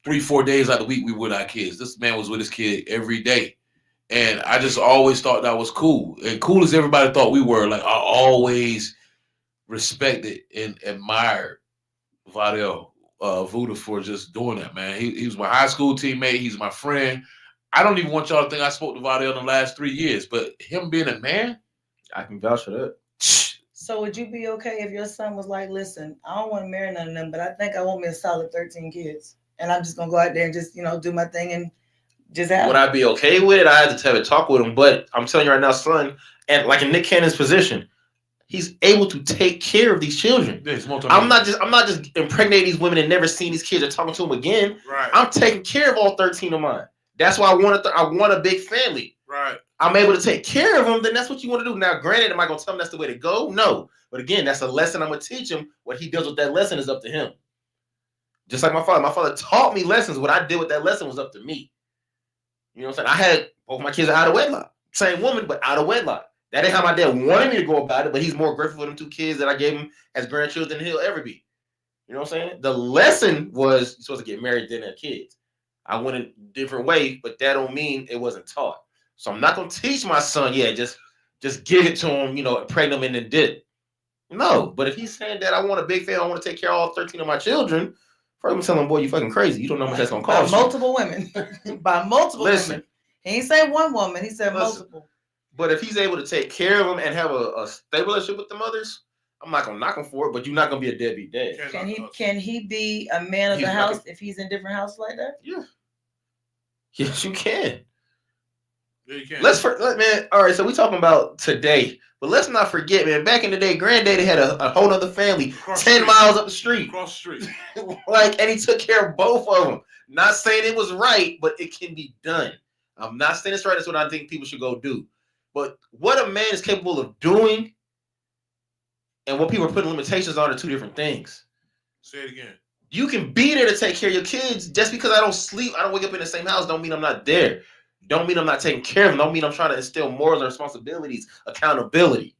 F: 3-4 days out of the week we were with our kids. This man was with his kid every day. And I just always thought that was cool. And cool as everybody thought we were, like I always respected and admired Vidal Vuda for just doing that, man. He was my high school teammate. He's my friend. I don't even want y'all to think I spoke to Vidal in the last 3 years, but him being a man,
A: I can vouch for that.
E: So would you be okay if your son was like, listen, I don't want to marry none of them, but I think I want me a solid 13 kids. And I'm just going to go out there and just, do my thing and just have
A: Would I be okay with it? I had to have a talk with him, but I'm telling you right now, son, and like in Nick Cannon's position, he's able to take care of these children.
F: yeah, it's
A: I'm not just impregnating these women and never seeing these kids or talking to them again.
F: right.
A: I'm taking care of all 13 of mine. That's why I want a big family.
F: Right.
A: I'm able to take care of them, then that's what you want to do. Now, granted, am I going to tell him that's the way to go? No. But again, that's a lesson I'm going to teach him. What he does with that lesson is up to him. Just like my father. My father taught me lessons. What I did with that lesson was up to me. You know what I'm saying? I had both my kids out of wedlock. Same woman, but out of wedlock. That ain't how my dad wanted me to go about it, but he's more grateful for them 2 kids that I gave him as grandchildren than he'll ever be. You know what I'm saying? The lesson was you're supposed to get married, then have kids. I went a different way, but that don't mean it wasn't taught. So I'm not gonna teach my son, just give it to him, impregnate him and then did. No, but if he's saying that I want a big family, I want to take care of all 13 of my children, first I'm telling him, boy, you fucking crazy. You don't know how much that's gonna
E: by
A: cost you.
E: multiple women. By multiple
A: Listen.
E: women. He ain't say one woman, he said
A: Listen.
E: multiple.
A: But if he's able to take care of them and have a stable relationship with the mothers, I'm not gonna knock him for it, but you're not gonna be a deadbeat dad.
E: Can he be a man of
A: He's
E: the
A: not
E: house if he's in different houses like that?
A: Yes, you can.
F: Yeah, you can.
A: Man. All right, so we talking about today, but let's not forget, man. Back in the day, Granddaddy had a whole other family,
F: Across the
A: 10
F: street.
A: miles up the street,
F: Across the street.
A: and he took care of both of them. Not saying it was right, but it can be done. I'm not saying it's right. That's what I think people should go do. But what a man is capable of doing, and what people are putting limitations on are 2 different things.
F: Say it again.
A: You can be there to take care of your kids. Just because I don't sleep, I don't wake up in the same house, don't mean I'm not there. Don't mean I'm not taking care of them. Don't mean I'm trying to instill morals and responsibilities, accountability.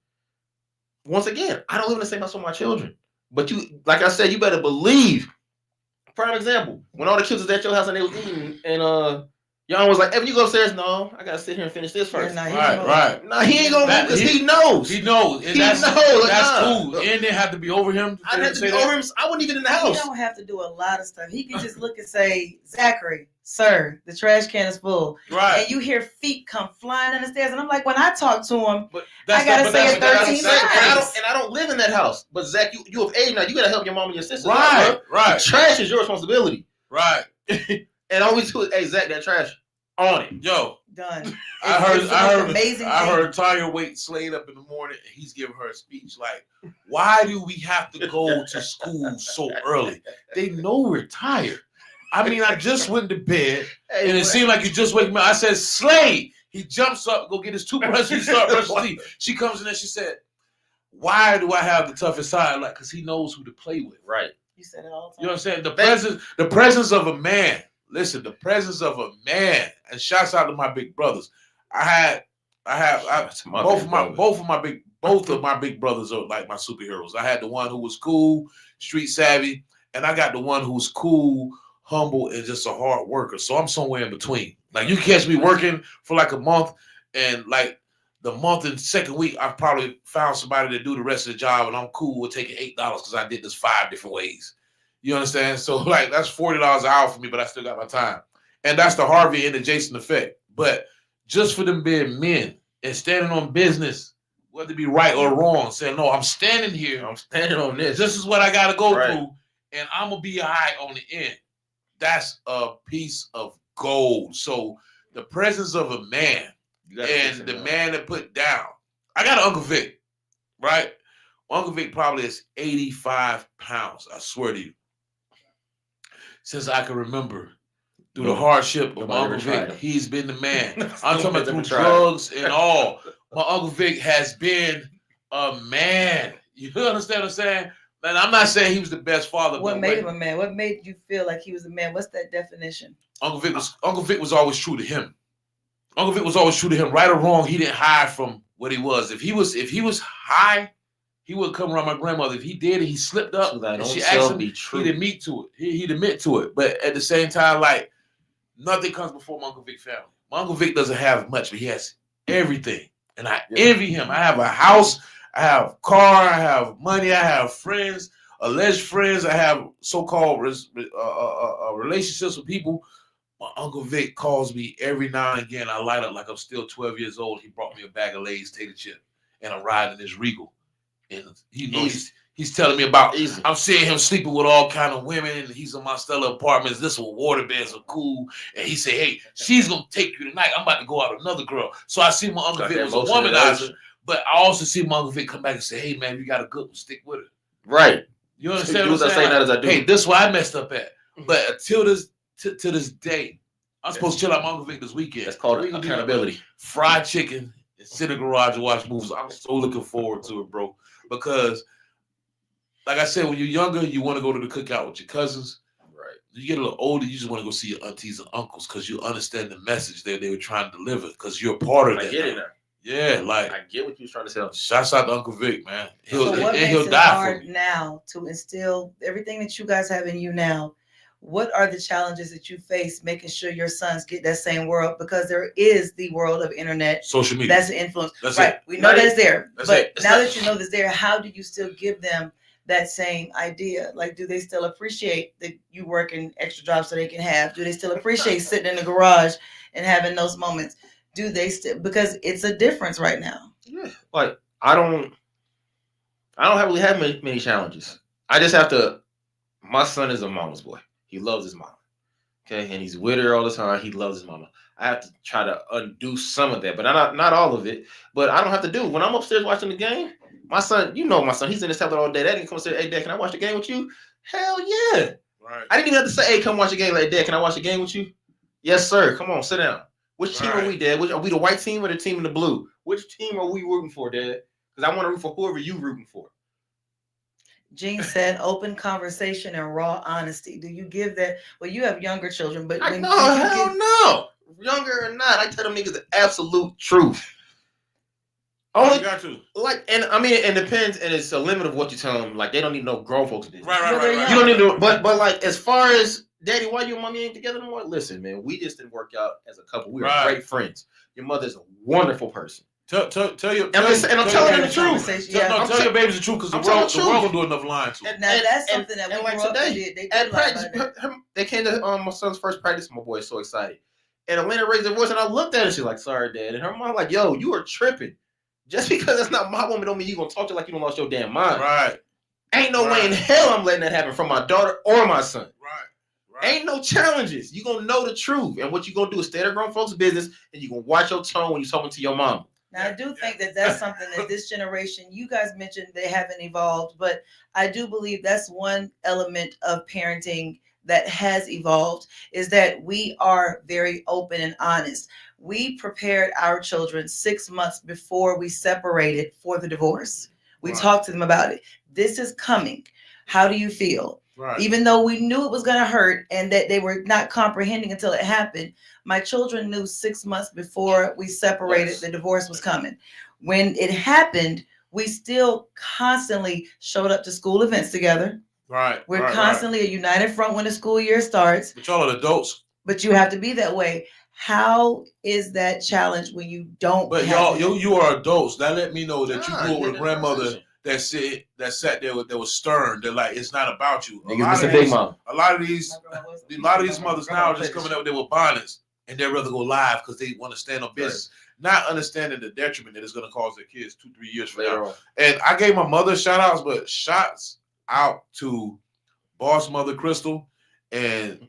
A: Once again, I don't live in the same house with my children. But you, like I said, you better believe Prime example. When all the kids was at your house and they was eating, and y'all was like, "Hey, when you go upstairs, no, I gotta sit here and finish this first."
E: Yeah, nah, he
F: Right,
E: don't-
F: right.
A: Nah, he ain't gonna move because he knows.
F: He knows. And
A: He
F: that's
A: knows, like,
F: that's
A: nah.
F: cool. And they have to be over him.
A: I had to be
F: say that?
A: over him. I wasn't even in the
E: He
A: house.
E: don't have to do a lot of stuff. He can just look and say, Zachary, sir, the trash can is full.
F: Right.
E: And you hear feet come flying down the stairs. And I'm like, when I talk to him,
F: But
E: I gotta say it 13 times.
A: And I don't live in that house. But Zach, you of age now. You gotta help your mom and your sister.
F: Right, right,
A: Trash is your responsibility.
F: right.
A: And always do it. Hey, Zach, that trash on it.
F: Yo,
E: done.
F: I
E: amazing.
F: heard Tanya Waite Slade up in the morning, and he's giving her a speech like, "Why do we have to go to school so early? They know we're tired. I mean, I just went to bed, and it seemed like you just wake me up." I said, "Slade." He jumps up, go get his toothbrush, and start brushing his teeth. She comes in and she said, "Why do I have the toughest time?" Like, because he knows who to play with.
A: Right.
E: You said it all the time.
F: You know what I'm saying? The presence of a man. Listen, the presence of a man. And shouts out to my big brothers. Both of my big brothers are like my superheroes. I had the one who was cool, street savvy, and I got the one who's cool, humble, and just a hard worker. So I'm somewhere in between. Like, you catch me working for like a month, and like the month and second week, I've probably found somebody to do the rest of the job, and I'm cool with taking $8 because I did this 5 different ways. You understand? So like that's $40 an hour for me, but I still got my time. And that's the Harvey and the Jason effect. But just for them being men and standing on business, whether it be right or wrong, saying, "No, I'm standing here.
A: I'm standing on this.
F: This is what I got to go
A: Right.
F: through, and I'm gonna be all right on the end." That's a piece of gold. So the presence of a man and the man that put down. I got an Uncle Vic, right? Uncle Vic probably is 85 pounds. I swear to you. Since I can remember, through the hardship of my Uncle Vic, he's been the man. I'm talking about through drugs and all. My Uncle Vic has been a man. You understand what I'm saying? And I'm not saying he was the best father.
E: What
F: but
E: made him a man? What made you feel like he was a man? What's that definition?
F: Uncle Vic was always true to him. Uncle Vic was always true to him. Right or wrong, he didn't hide from what he was. If he was high, he would come around my grandmother. If he did, he slipped up.
A: So that
F: and she
A: don't
F: asked him,
A: be true.
F: he'd admit to it. He'd admit to it. But at the same time, like, nothing comes before my Uncle Vic family. My Uncle Vic doesn't have much, but he has everything. And I envy him. I have a house, I have a car, I have money, I have friends, alleged friends, I have so-called relationships with people. My Uncle Vic calls me every now and again. I light up like I'm still 12 years old. He brought me a bag of Lay's tater chip, and I'm riding his Regal. And you know, he's telling me about, I'm seeing him sleeping with all kind of women, and he's in my Stella apartments. This one, water beds are cool. And he said, "Hey, she's gonna take you tonight. I'm about to go out with another girl." So I see my Uncle Vic was a womanizer, but I also see my Uncle Vic come back and say, "Hey man, you got a good one, stick with it."
A: Right.
F: You understand what I'm saying?
A: Not as I do.
F: Hey, this is where I messed up at. But until this to this day, I'm supposed to chill out my Uncle Vic this weekend.
A: That's called accountability.
F: Fried chicken and sit in the garage and watch movies. I'm so looking forward to it, bro. Because, like I said, when you're younger, you want to go to the cookout with your cousins.
A: Right.
F: You get a little older, you just want to go see your aunties and uncles because you understand the message that they were trying to deliver because you're a part of that.
A: I get it now.
F: Yeah, like
A: I get what you was trying to say.
F: Shouts out to Uncle Vic, man.
E: So what makes
F: he'll
E: it
F: die
E: hard
F: for me.
E: now to instill everything that you guys have in you now? What are the challenges that you face making sure your sons get that same world? Because there is the world of internet.
F: Social media.
E: That's an influence.
F: That's
E: right.
F: it.
E: We know that's there.
F: That's
E: but
F: it.
E: now that you know that's there, how do you still give them that same idea? Like, do they still appreciate that you working extra jobs so they can have? Do they still appreciate sitting in the garage and having those moments? Do they still, because it's a difference right now.
A: Yeah. Like I don't really have many challenges. I just have to, my son is a mama's boy. He loves his mama. Okay. And he's with her all the time. He loves his mama. I have to try to undo some of that, but not all of it. But I don't have to do. When I'm upstairs watching the game, my son, you know my son, he's in his tablet all day. Dad didn't come and say, "Hey Dad, can I watch the game with you?" Hell yeah.
F: Right.
A: I didn't even have to say, "Hey, come watch the game." Like, "Dad, can I watch the game with you?" "Yes, sir. Come on, sit down." Which team are we, Dad? Are we the white team or the team in the blue? Which team are we rooting for, Dad? Because I want to root for whoever you rooting for.
E: Gene said, "Open conversation and raw honesty." Do you give that? Well, you have younger children, but
A: No, hell no. Younger or not, I tell them niggas the absolute truth. Only
F: You got to.
A: like, and I mean, it depends, and it's a limit of what you tell them. Like, they don't need no grown folks business.
F: Right.
A: You don't need to, but like, as far as daddy, why you and mommy ain't together no more? Listen, man, we just didn't work out as a couple. We were great friends. Your mother's a wonderful person.
F: Tell your,
A: I'm telling them the truth.
F: Tell your babies the truth because the world will do enough lying to.
E: Now that's something that we
A: like
E: grew up
A: today,
E: and did. They
A: at
E: did lie
A: practice,
E: about that.
A: they came to my son's first practice. My boy is so excited. And Elena raised her voice, and I looked at her. She's like, "Sorry, Dad." And her mom like, "Yo, you are tripping. Just because that's not my woman don't mean you gonna talk to her like you don't lost your damn mind.
F: Right.
A: Ain't no way in hell I'm letting that happen from my daughter or my son.
F: Right.
A: Ain't no challenges. You gonna know the truth, and what you gonna do is stay at grown folks' business, and you gonna watch your tone when you talking to your mom.
E: Now, I do think that that's something that this generation, you guys mentioned they haven't evolved, but I do believe that's one element of parenting that has evolved, is that we are very open and honest. We prepared our children 6 months before we separated for the divorce. We talked to them about it. This is coming. How do you feel?
F: Right.
E: Even though we knew it was going to hurt and that they were not comprehending until it happened, my children knew 6 months before we separated the divorce was coming. When it happened, we still constantly showed up to school events together.
F: Right.
E: We're constantly a united front when the school year starts.
F: But y'all are adults.
E: But you have to be that way. How is that challenge when you don't?
F: But you are adults. That let me know that you grew up with a grandmother that sat there that was stern. They're like, it's not about you. A lot of these mothers now are just coming up there with bonnets and they'd rather go live because they want to stand on business, not understanding the detriment that it's going to cause their kids 2-3 years from now. And I gave my mother shout outs, but shots out to Boss Mother Crystal and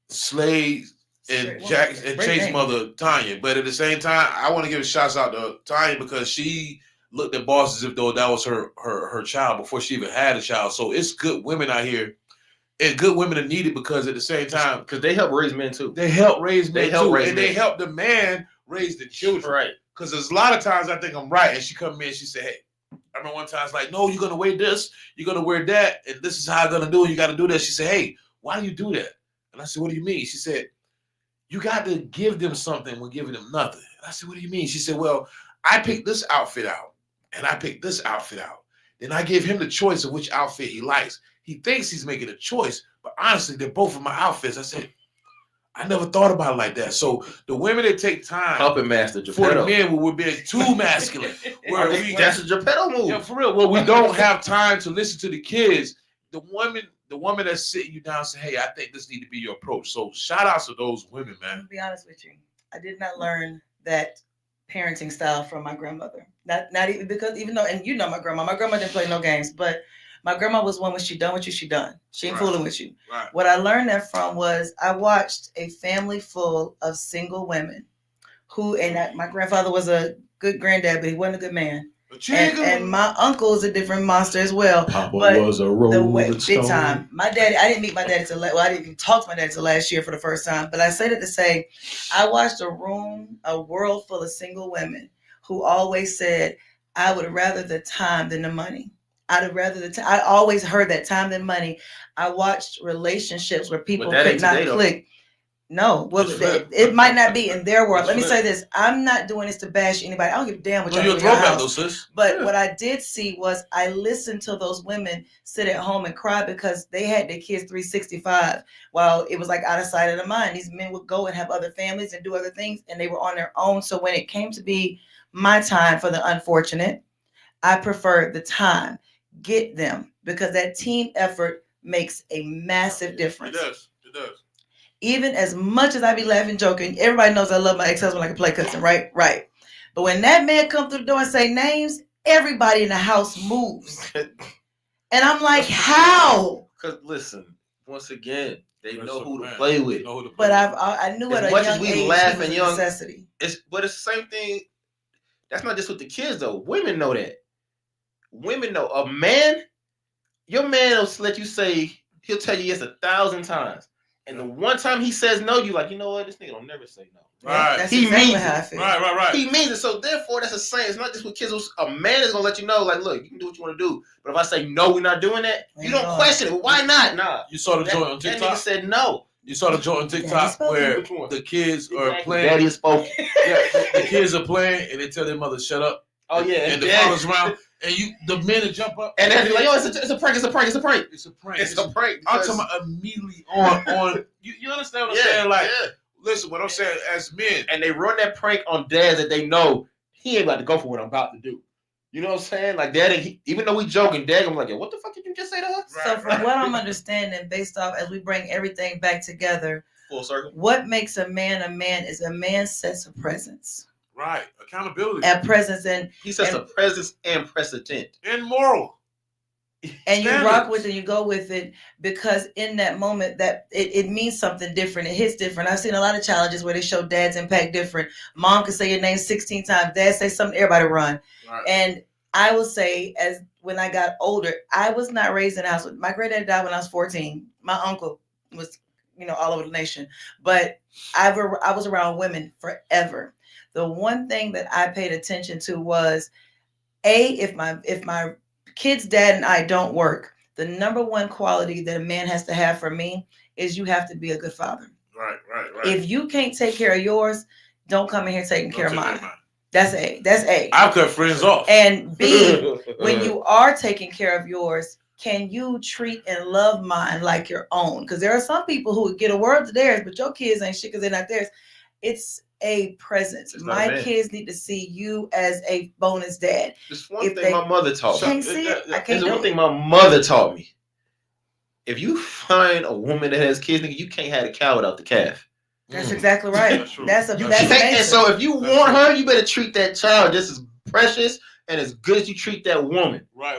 F: Slade and Jack and Chase mother Tanya. But at the same time, I want to give a shout out to Tanya because she looked at Boss as if though that was her child before she even had a child. So it's good women out here, and good women are needed because at the same time,
A: because they help raise men too.
F: They help raise men too, and they help the man raise the children.
A: Right.
F: Because there's a lot of times I think I'm right, and she come in and she said, "Hey." I remember one time it's like, no, you're gonna wear this, you're gonna wear that, and this is how I'm gonna do it. You got to do this. She said, "Hey, why do you do that?" And I said, "What do you mean?" She said, "You got to give them something when giving them nothing." And I said, "What do you mean?" She said, "Well, I picked this outfit out, and I picked this outfit out. Then I give him the choice of which outfit he likes. He thinks he's making a choice, but honestly, they're both of my outfits." I said, I never thought about it like that. So the women that take time
A: helping master
F: for the men we're being too masculine.
A: That's a Geppetto move.
F: Yeah, for real. Well, we don't have time to listen to the kids. The woman that's sitting you down saying, "Hey, I think this need to be your approach." So shout outs to those women, man.
E: To be honest with you, I did not learn that parenting style from my grandmother. Not even because even though, and you know my grandma didn't play no games, but my grandma was one when she done with you, she done. She ain't fooling with you.
F: Right.
E: What I learned that from was I watched a family full of single women who, and my grandfather was a good granddad, but he wasn't a good man. And my uncle is a different monster as well.
A: Papa was a rolling
E: big time. My daddy, I didn't meet my daddy till I didn't even talk to my daddy till last year for the first time. But I say that to say, I watched a world full of single women who always said, "I would rather the time than the money." I always heard that time than money. I watched relationships where people could not click. No, well, it might not be in their world. Let me say this. I'm not doing this to bash anybody. I don't give a damn what y'all do in your house. But what I did see was I listened to those women sit at home and cry because they had their kids 365 while it was like out of sight, out of mind. These men would go and have other families and do other things, and they were on their own. So when it came to be my time for the unfortunate, I preferred the time. Get them, because that team effort makes a massive difference.
F: It does.
E: Even as much as I be laughing, joking, everybody knows I love my ex-husband like a play cousin, right? Right. But when that man come through the door and say names, everybody in the house moves. And I'm like, how?
A: Because listen, once again, they know who to play with.
E: But I knew at a young age laugh and young necessity.
A: But it's the same thing. That's not just with the kids though. Women know that. Women know a man. Your man will let you say, he'll tell you yes 1,000 times. And the one time he says no, you like, you know what? This nigga don't never say no.
F: Right.
E: That's
A: he
E: exactly
A: means
E: how I
A: it.
E: feel.
F: Right.
A: He means it. So therefore, that's the same. It's not just with kids. A man is gonna let you know, like, look, you can do what you want to do. But if I say no, we're not doing that, you don't question it. Well, why not? Nah.
F: You saw the joint on TikTok.
A: That nigga said no.
F: You saw the joint on TikTok where the kids are playing.
A: Daddy is spoken.
F: Yeah, the kids are playing and they tell their mother shut up.
A: Oh yeah,
F: and the
A: dad-
F: father's around, and the men will jump up,
A: and they're like, "Yo, it's a prank! It's a prank! It's a prank!
F: it's a prank.
A: It's a prank!"
F: I'm
A: because-
F: talking about immediately on. You understand what I'm saying? Like, listen, what I'm saying as men,
A: and they run that prank on dads that they know he ain't about to go for what I'm about to do. You know what I'm saying? Like dad, even though we joking, dad, I'm like, "Yo, what the fuck did you just say to her?"
E: So from what I'm understanding, based off as we bring everything back together,
A: Full circle.
E: what makes a man is a man's sense of presence.
F: right? Accountability
E: And presence and
A: He says a presence and precedent.
F: and moral.
E: and you rock
F: Standards.
E: with it, you go with it, because in that moment that it means something different. It hits different. I've seen a lot of challenges where they show dad's impact different. Mom can say your name 16 times. Dad say something, everybody run.
F: Right.
E: And I will say, as when I got older, I was not raised in a house. My granddad died when I was 14. My uncle was, all over the nation. But I was around women forever. The one thing that I paid attention to was, if my kid's dad and I don't work, the number one quality that a man has to have for me is you have to be a good father.
F: Right.
E: If you can't take care of yours, don't come in here taking care of
F: Don't
E: mine.
F: take mine.
E: That's A. That's A.
F: I've cut friends off.
E: And B, when you are taking care of yours, can you treat and love mine like your own? Because there are some people who would get a word to theirs, but your kids ain't shit because they're not theirs. It's a presence.
A: It's not
E: My
A: a man.
E: kids need to see you as a bonus dad.
A: This one
E: If
A: thing
E: they
A: my mother taught me.
E: Can't see it. I can't
A: There's
E: do
A: one
E: it.
A: thing my mother taught me. If you find a woman that has kids, nigga, you can't have a cow without the calf.
E: That's exactly right.
F: That's true.
E: That's
A: You
E: that's
A: can't, and
E: amazing.
A: so if you
F: That's
A: want
F: true.
A: her, you better treat that child just as precious and as good as you treat that woman.
F: Right.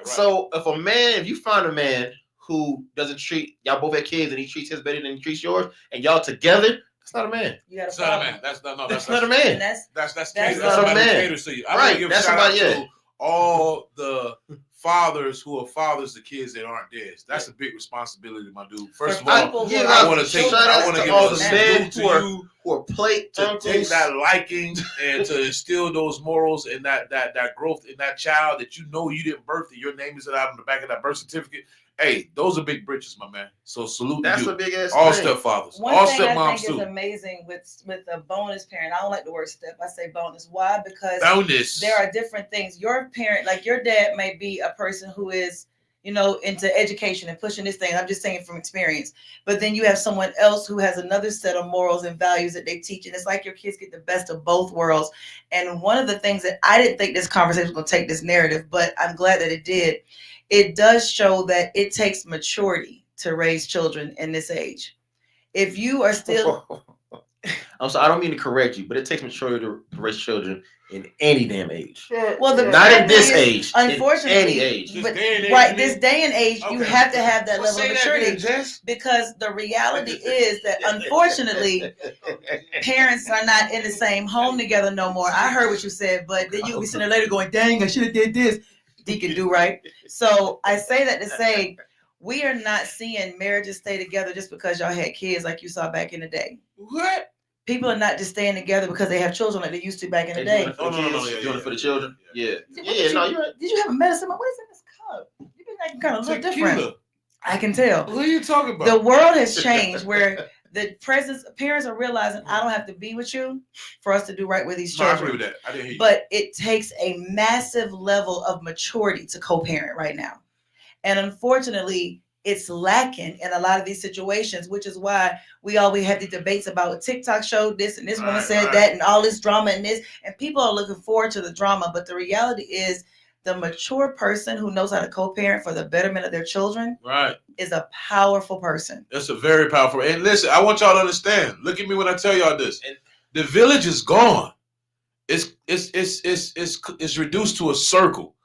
A: So if you find a man who doesn't treat y'all both have kids and he treats his better than he treats yours, and y'all together, that's not a man.
E: You got
F: It's not a man. That's
A: That's not a man.
E: And that's
F: That's
E: That's
F: catering.
E: not a
F: Somebody who
A: man.
F: caters to you. I
A: Right,
F: want to give a
A: that's
F: shout out
A: somebody-
F: to all the fathers who are fathers to kids that aren't theirs. That's a big responsibility, my dude. First of all,
E: people who
A: give
E: are
F: I want to
A: out
F: take.
E: children,
F: I
A: shout-outs
F: want to
A: to
F: give
A: all
F: a
A: the
F: salute
A: men
F: to
A: who are-
F: you
A: who are plate
F: to
A: uncles.
F: take that liking and to instill those morals and that growth in that child that you didn't birth and your name is out on the back of that birth certificate. Hey, those are big britches, my man. So salute
A: That's
F: to
A: a
F: you.
A: big ass
F: All
A: thing.
F: stepfathers,
E: one
F: all
E: thing I
F: stepmoms
E: think is
F: too.
E: amazing with a bonus parent. I don't like the word step. I say bonus. Why? Because
F: Bonus.
E: there are different things. Your parent, like your dad, may be a person who is, into education and pushing this thing. I'm just saying from experience. But then you have someone else who has another set of morals and values that they teach. And it's like your kids get the best of both worlds. And one of the things that I didn't think this conversation was going to take this narrative, but I'm glad that it did. It does show that it takes maturity to raise children in this age. If you are still
A: I'm sorry, I don't mean to correct you, but it takes maturity to raise children in any damn age.
E: well, the
A: Not in
E: fact
A: this
E: is,
A: age. In
E: unfortunately,
A: any age.
F: This
E: but
F: day and age,
E: right,
F: you
E: this
F: mean?
E: day and age, you
F: Okay.
E: have to have that
F: Well,
E: level of
F: say that
E: maturity.
F: then, Jess.
E: Because the reality is that unfortunately, parents are not in the same home together no more. I heard what you said, but then you'll be sitting there later going, dang, I should have did this. Deacon do right. So I say that to say we are not seeing marriages stay together just because y'all had kids like you saw back in the day.
F: What?
E: People are not just staying together because they have children like they used to back in the
A: They doing
E: day.
A: it for the kids,
F: Yeah,
A: doing it for the children. Yeah.
E: What
A: Yeah,
E: did
A: no,
E: you-
A: you're right.
E: Did you have a medicine? What is in this cup? You've been acting kind of a little different.
F: Tequila.
E: I can tell.
F: What are you talking about?
E: The world has changed where the parents are realizing I don't have to be with you for us to do right with these
F: No, I
E: children.
F: agree with that. I didn't hear you.
E: But it takes a massive level of maturity to co-parent right now. And unfortunately, it's lacking in a lot of these situations, which is why we always have these debates about TikTok showed this and this woman
F: Right,
E: said
F: right.
E: that and all this drama and this, and people are looking forward to the drama. But the reality is the mature person who knows how to co-parent for the betterment of their children
F: Right.
E: is a powerful person.
F: That's a very powerful. And listen, I want y'all to understand. Look at me when I tell y'all this. The village is gone. It's reduced to a circle.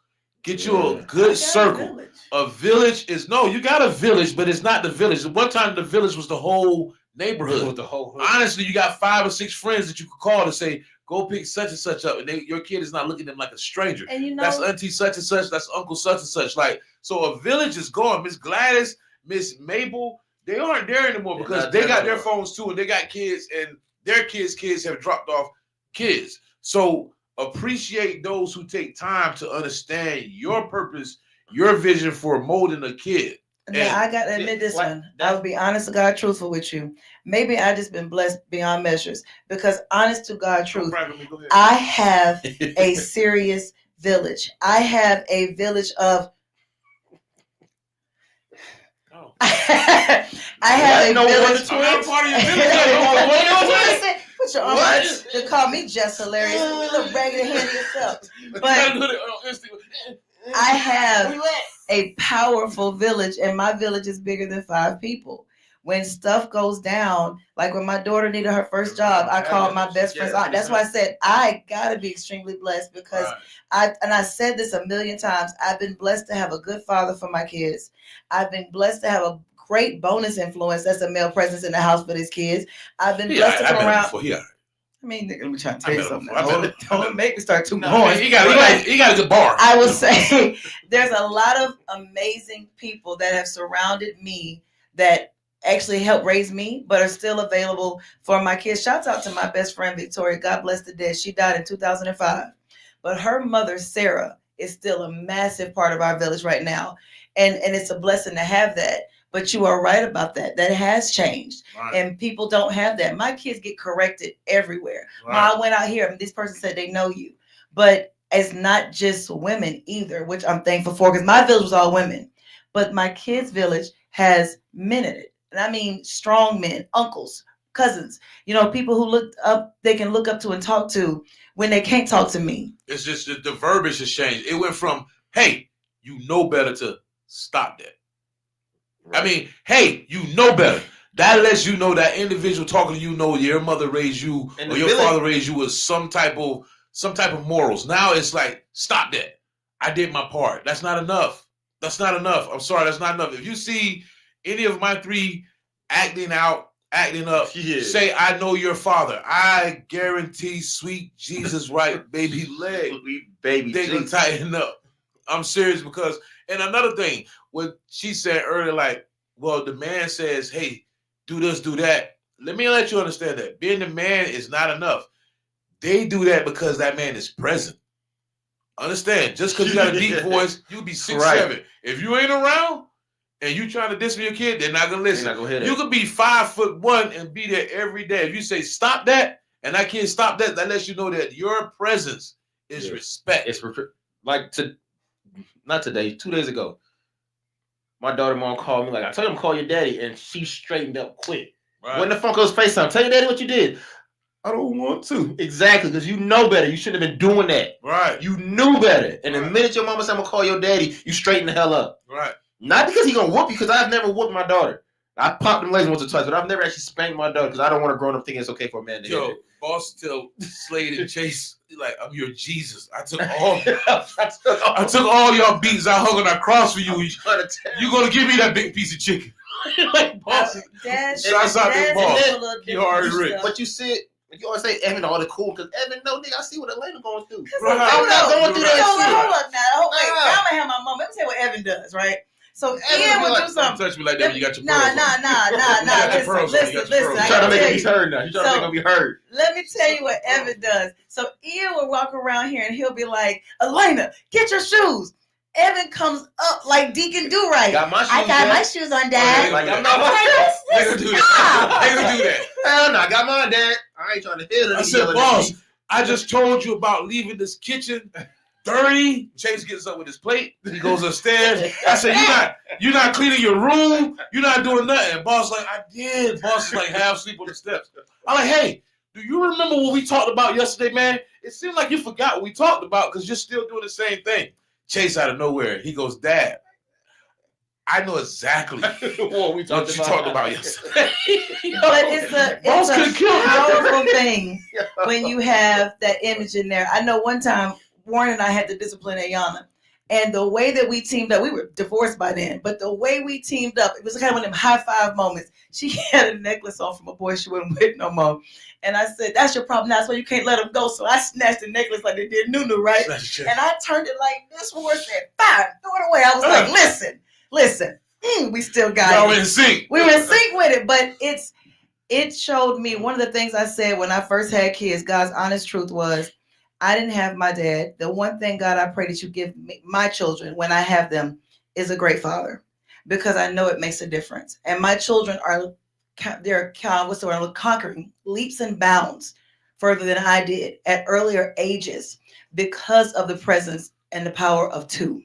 F: Get you a good circle. A village is you got a village, but it's not the village. One time the village was the whole neighborhood.
A: The whole hood.
F: Honestly, you got 5 or 6 friends that you could call to say, go pick such and such up, and your kid is not looking at them like a stranger.
E: And you know,
F: That's auntie such and such. That's uncle such and such. Like, so a village is gone. Miss Gladys, Miss Mabel, they aren't there anymore
A: They're
F: because
A: not
F: they
A: there
F: got
A: no
F: their
A: more.
F: phones too, and they got kids, and their kids have dropped off kids. So appreciate those who take time to understand your purpose, your vision for molding a kid.
E: Now, I got to admit this one. I will be honest to God, truthful with you. Maybe I just been blessed beyond measures because honest to God, truth, I have a serious village. I have a village of. I have a village.
F: I'm not part of your village.
E: Put your arm out. You call me just hilarious. You look ragged and handy yourself. But I have a powerful village, and my village is bigger than 5 people. When stuff goes down, like when my daughter needed her first job, I called my best friend's aunt. That's why I said I gotta be extremely blessed because I said this a million times. I've been blessed to have a good father for my kids. I've been blessed to have a great bonus influence that's a male presence in the house for his kids. I've been blessed to come around. I mean, nigga, let me try to tell you something. Don't make me start too going.
F: He got a good bar.
E: I will say there's a lot of amazing people that have surrounded me that actually helped raise me, but are still available for my kids. Shouts out to my best friend, Victoria. God bless the dead. She died in 2005. But her mother, Sarah, is still a massive part of our village right now. And it's a blessing to have that. But you are right about that. That has changed. Right. And people don't have that. My kids get corrected everywhere. Right. When I went out here, and this person said they know you. But it's not just women either, which I'm thankful for because my village was all women. But my kids' village has men in it. And I mean strong men, uncles, cousins, people who they can look up to and talk to when they can't talk to me.
F: It's just the verbiage has changed. It went from, hey, you know better to stop that. Right. I mean, hey, you know better. That lets you know that individual talking to you know your mother raised you or your father raised you with some type of morals. Now it's like, stop that. I did my part. That's not enough. That's not enough. I'm sorry, that's not enough. If you see any of my 3 acting up, say, I know your father. I guarantee sweet Jesus right baby leg. They gonna tighten up. I'm serious because, and another thing, what she said earlier, like, well, the man says, hey, do this, do that. Let me let you understand that. Being the man is not enough. They do that because that man is present. Understand? Just because you got a deep voice, you'll be 6'7". If you ain't around and you trying to discipline your kid, they're not gonna listen. Not gonna you could be 5'1" and be there every day. If you say stop that, and that kid stop that, that lets you know that your presence is respect.
A: It's not today, 2 days ago. My daughter mom called me like, I told him to call your daddy, and she straightened up quick. Right. When the phone goes FaceTime, tell your daddy what you did. I don't want to. Exactly, because you know better. You shouldn't have been doing that. Right. You knew better. And the minute your mama said, I'm going to call your daddy, you straighten the hell up. Right. Not because he's going to whoop you, because I've never whooped my daughter. I popped them legs once or twice, but I've never actually spanked my daughter because I don't want her growing up thinking it's okay for a man to hit her.
F: Boss tell Slade and Chase, like, I'm your Jesus. I took all y'all beats. I hung on that cross for you. You going to give me that big piece of chicken. Like, boss. Shouts out to boss. You already rich.
A: But you see it. You always say Evan all the cool because Evan, no nigga, I see what Elena going through.
E: Right. I'm not going through that. Hold up now. Now I'm gonna have my moment. Let me tell you what Evan does, right? So Ian would do something.
F: Touch me like that when you got your
E: pearls. Listen.
A: He's trying to make me heard now. He's trying to make me heard.
E: Let me tell you what Evan does. So Ian will walk around here and he'll be like, Elena, get your shoes. Evan comes up like Deacon Do-Right. I got my shoes on, Dad.
A: Like, I'm not
F: They gonna do that.
A: Hell no, I got mine, Dad. I ain't trying to hit her.
F: I said, boss, I just told you about leaving this kitchen dirty. Chase gets up with his plate. He goes upstairs. I said, you're not cleaning your room. You're not doing nothing. And boss like, I did. Boss is like half asleep on the steps. I'm like, hey, do you remember what we talked about yesterday, man? It seemed like you forgot what we talked about because you're still doing the same thing. Chase out of nowhere. He goes, Dad, I know exactly what you talked about yesterday.
E: But it's a powerful thing when you have that image in there. I know one time Warren and I had to discipline Ayana. And the way that we teamed up, we were divorced by then, but the way we teamed up, it was kind of one of them high five moments. She had a necklace on from a boy she wasn't with no more. And I said, that's your problem now. That's why you can't let him go. So I snatched the necklace like they did Nunu, right? And I turned it like this for said, fine, throw it away. I was like, listen, we still got it.
F: We were in sync.
E: We were in sync with it, but it showed me one of the things I said when I first had kids, God's honest truth was, I didn't have my dad. The one thing, God, I pray that you give me, my children when I have them is a great father. because I know it makes a difference. And my children are conquering leaps and bounds further than I did at earlier ages because of the presence and the power of two.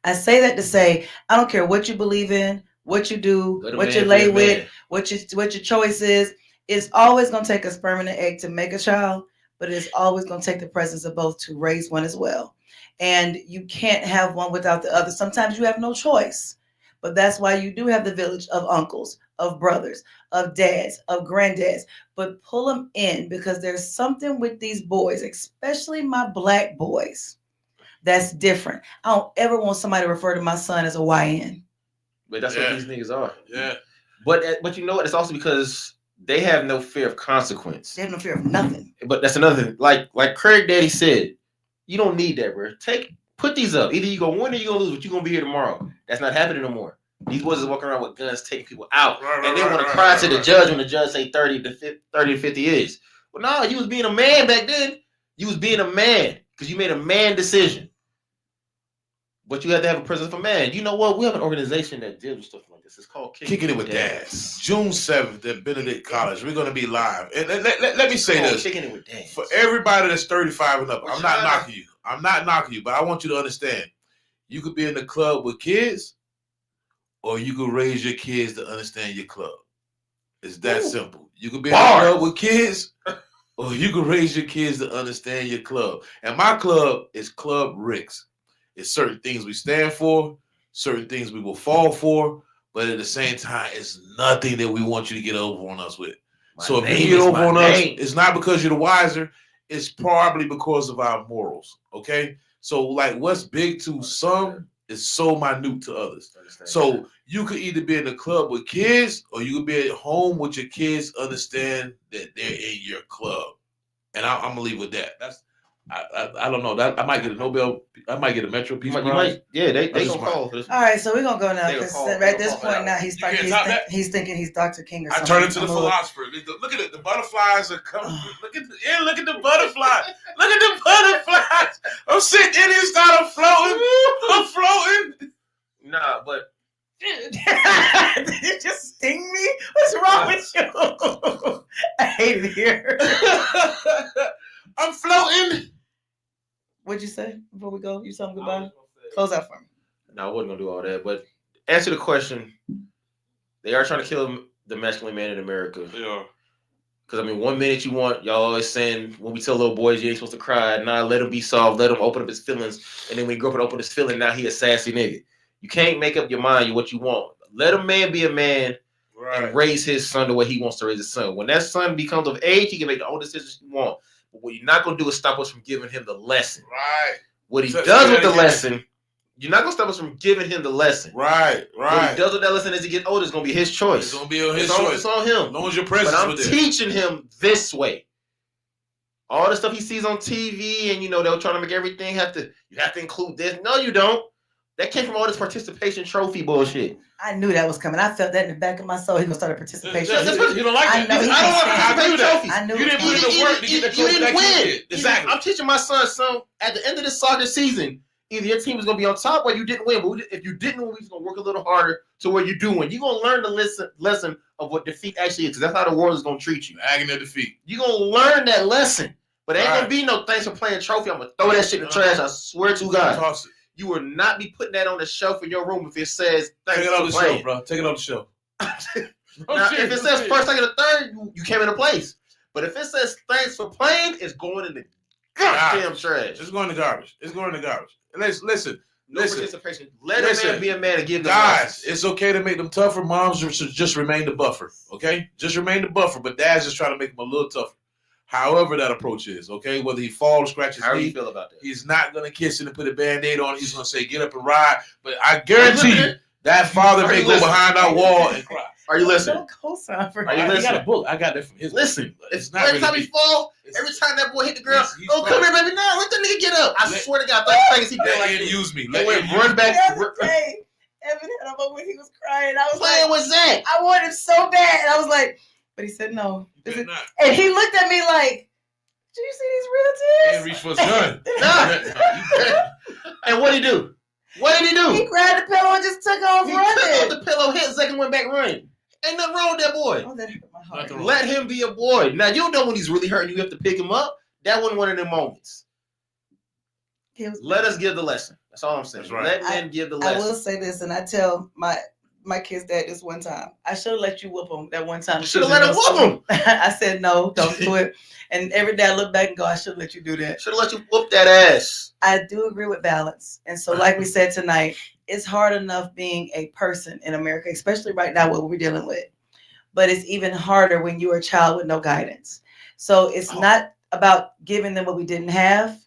E: I say that to say I don't care what you believe in, what you do, what you lay with, what your choice is. It's always going to take a sperm and an egg to make a child, but it's always going to take the presence of both to raise one as well. And you can't have one without the other. Sometimes you have no choice, but that's why you do have the village of uncles, of brothers, of dads, of granddads. But pull them in, because there's something with these boys, especially my black boys, that's different. I don't ever want somebody to refer to my son as a YN.
A: But that's what these niggas are.
F: Yeah.
A: But you know what? It's also because they have no fear of consequence.
E: They have no fear of nothing. But
A: that's another thing. Like Craig Daddy said, you don't need that, bro. Put these up. Either you gonna win or you gonna lose, but you gonna be here tomorrow. That's not happening no more. These boys are walking around with guns, taking people out, and they want to cry to the judge when the judge say 30 to 50 years. Well, no, you was being a man back then. You was being a man because you made a man decision. But you have to have a presence of a man. You know what? We have an organization that deals with stuff like this. It's called
F: Kicking It With Dads. June 7th at Benedict College. We're going to be live. And let me say this.
A: Kicking It With Dads.
F: For everybody that's 35 and up, I'm not knocking you. I'm not knocking you, but I want you to understand. You could be in the club with kids, or you could raise your kids to understand your club. It's that simple. You could be in the club with kids, or you could raise your kids to understand your club. And my club is Club Ricks. It's certain things we stand for, certain things we will fall for, but at the same time, it's nothing that we want you to get over on us with. So if you get over on us, it's not because you're the wiser. It's probably because of our morals, okay? So like what's big to some is so minute to others. So you could either be in the club with kids, or you could be at home with your kids, understand that they're in your club. And I'm going to leave with that. I don't know. That I might get a Nobel. I might get a Metro Peace Prize.
A: They gonna call for this.
E: All right, so we're gonna go now because at this point now he's thinking he's Dr. King or something.
F: I turn into the philosopher. Look at it. The butterflies are coming. Look at the butterfly. Look at the butterflies. I'm sitting in here, started floating. I'm floating.
A: Nah, but
E: did it just sting me? What's wrong with you? I hate it here.
F: I'm floating.
E: What'd you say before we go? You tell them goodbye? Close out for me.
A: No, I wasn't going to do all that. But answer the question. They are trying to kill the masculine man in America.
F: Yeah.
A: Because, I mean, 1 minute you want, y'all always saying, when we tell little boys you ain't supposed to cry, nah, let him be soft, let him open up his feelings. And then when he grow up and open his feelings, now he a sassy nigga. You can't make up your mind what you want. Let a man be a man and raise his son the way he wants to raise his son. When that son becomes of age, he can make the own decisions he wants. But what you're not going to do is stop us from giving him the lesson.
F: Right.
A: What he does with the lesson, you're not going to stop us from giving him the lesson.
F: Right.
A: What he does with that lesson as he gets older is going to be his choice.
F: It's going to be his choice.
A: It's on him.
F: As long as your presence
A: but I'm teaching him this way. All the stuff he sees on TV and, they're trying to make everything you have to include this. No, you don't. That came from all this participation trophy bullshit.
E: I knew that was coming. I felt that in the back of my soul. He was going to start a participation.
F: You don't like that. I don't want to trophy.
E: I knew
F: you didn't put in the work to get that trophy.
A: You didn't win.
F: Exactly.
A: I'm teaching my son, at the end of this soccer season, either your team is going to be on top or you didn't win. But if you didn't win, we're going to work a little harder to where you do win. You're going to learn the lesson of what defeat actually is, because that's how the world is going to treat you.
F: Agony of defeat.
A: You're going to learn that lesson. But ain't going to be no thanks for playing trophy. I'm going to throw that shit in the trash. I swear to God.
F: Toss it.
A: You will not be putting that on the shelf in your room if it says
F: thanks Take it off the shelf, bro. Take it off the shelf.
A: Now, if it says first, second, or third, you came in a place. But if it says thanks for playing, it's going in the goddamn trash.
F: It's going in the garbage. It's going in the garbage. Listen.
A: Participation. Let a man be a man and give them
F: guys. It's okay to make them tougher. Moms should just remain the buffer. Okay, just remain the buffer. But dad's just trying to make them a little tougher. However that approach is, okay? Whether he falls, scratches
A: his knee. How do you feel about that?
F: He's not going to kiss him and put a Band-Aid on. He's going to say, get up and ride. But I guarantee you, that father may go behind our wall and cry.
A: Are you listening?
E: Are
F: you listening? He got a book. I got that from his book.
A: Listen. Every time he fall, every time that boy hit the ground, come here, baby. No, let that nigga get up. I swear to God, he feel like
F: he use me.
A: Let him run back.
E: Evan had a moment when he was crying. I was
A: like, what's that?
E: I wanted him so bad. And I was like, but he said no. And he looked at me like, do you see these real tears?
F: He reached for his gun.
A: And what'd he do? What did he do?
E: He grabbed the pillow and just took off
A: He took off
E: running.
A: the pillow, hit Zach, and went back running. Ain't nothing wrong with that boy.
E: Oh, that hurt my heart.
F: Nothing wrong.
A: Let him be a boy. Now, you don't know when he's really hurting. You have to pick him up. That wasn't one of them moments. Let us give the lesson. That's all I'm saying.
F: That's right.
A: Let men give the
E: I
A: lesson.
E: will say this, and I tell my kid's dad this one time. I should have let you whoop him that one time.
A: Should have let him whoop him.
E: I said, no, don't do it. And every day I look back and go, I should let you do that.
A: Should have let you whoop that ass.
E: I do agree with balance. And so, like we said tonight, it's hard enough being a person in America, especially right now what we're dealing with. But it's even harder when you're a child with no guidance. So it's not about giving them what we didn't have.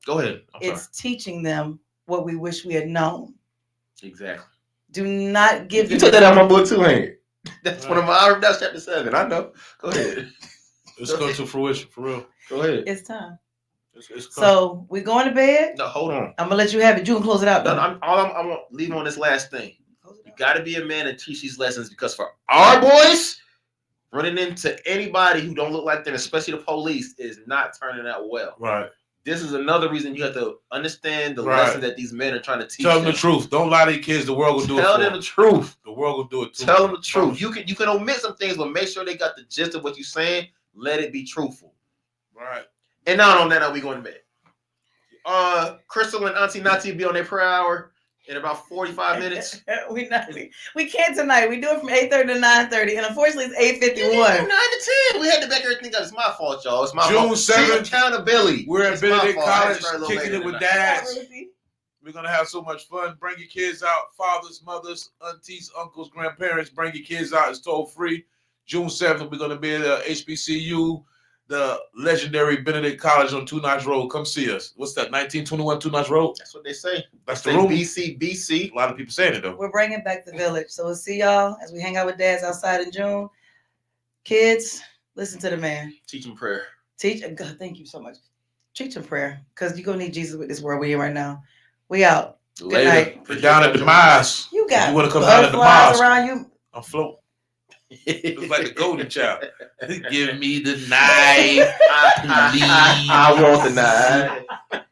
A: Go ahead.
E: It's teaching them what we wish we had known.
A: Exactly.
E: Do not give
A: You
E: them.
A: took that out of my book too, ain't it? That's one of my. That's chapter 7. I know. Go ahead.
F: It's come to fruition for real.
A: Go ahead.
E: It's time.
F: It's
E: So we going to bed.
A: No, hold on.
E: I'm gonna let you have it. You can close it out.
A: No,
E: Though.
A: I want to leave on this last thing. You got to be a man and teach these lessons, because for our boys, running into anybody who don't look like them, especially the police, is not turning out well.
F: right.
A: This is another reason you have to understand the
F: Right.
A: lesson that these men are trying to teach
F: Tell them the truth. Don't lie to your kids. The world will do it.
A: Tell
F: for
A: them
F: them.
A: the truth.
F: The world will do it too.
A: Tell them the truth. You can omit some things, but make sure they got the gist of what you're saying. Let it be truthful.
F: Right.
A: And not on that, are we going to bed? Crystal and Auntie Nati be on their prayer hour in about 45 minutes.
E: We can't tonight. We do it from 8:30 to 9:30, and unfortunately it's 8:51.
A: 9 to 10. We had to back everything up. It's my fault, y'all. It's my
F: June
A: fault.
F: 7th,
A: Take accountability.
F: We're at
A: It's my
F: Benedict
A: fault. I had
F: College
A: to start a little
F: kicking
A: later
F: it with
A: tonight.
F: dads. We're going to have so much fun. Bring your kids out. Fathers, mothers, aunties, uncles, grandparents. Bring your kids out. It's toll free. June 7th, we're going to be at HBCU, the legendary Benedict College on Two Notch Road. Come see us. What's that, 1921 Two Notch Road?
A: That's what they say.
F: That's
A: They
F: the room.
A: BC.
F: A lot of people saying it, though.
E: We're bringing back the village. So we'll see y'all as we hang out with dads outside in June. Kids, listen to the man.
A: Teach them prayer.
E: Teach. God, thank you so much. Teach them prayer, because you're going to need Jesus with this world we're in right now. We out. Good
A: Later.
E: night.
F: We're down at the mosque.
E: You got
F: You wanna come down at the
E: butterflies
F: mosque?
E: around you.
F: I'm floating. It's like the golden child. Give me the knife.
A: I want the knife.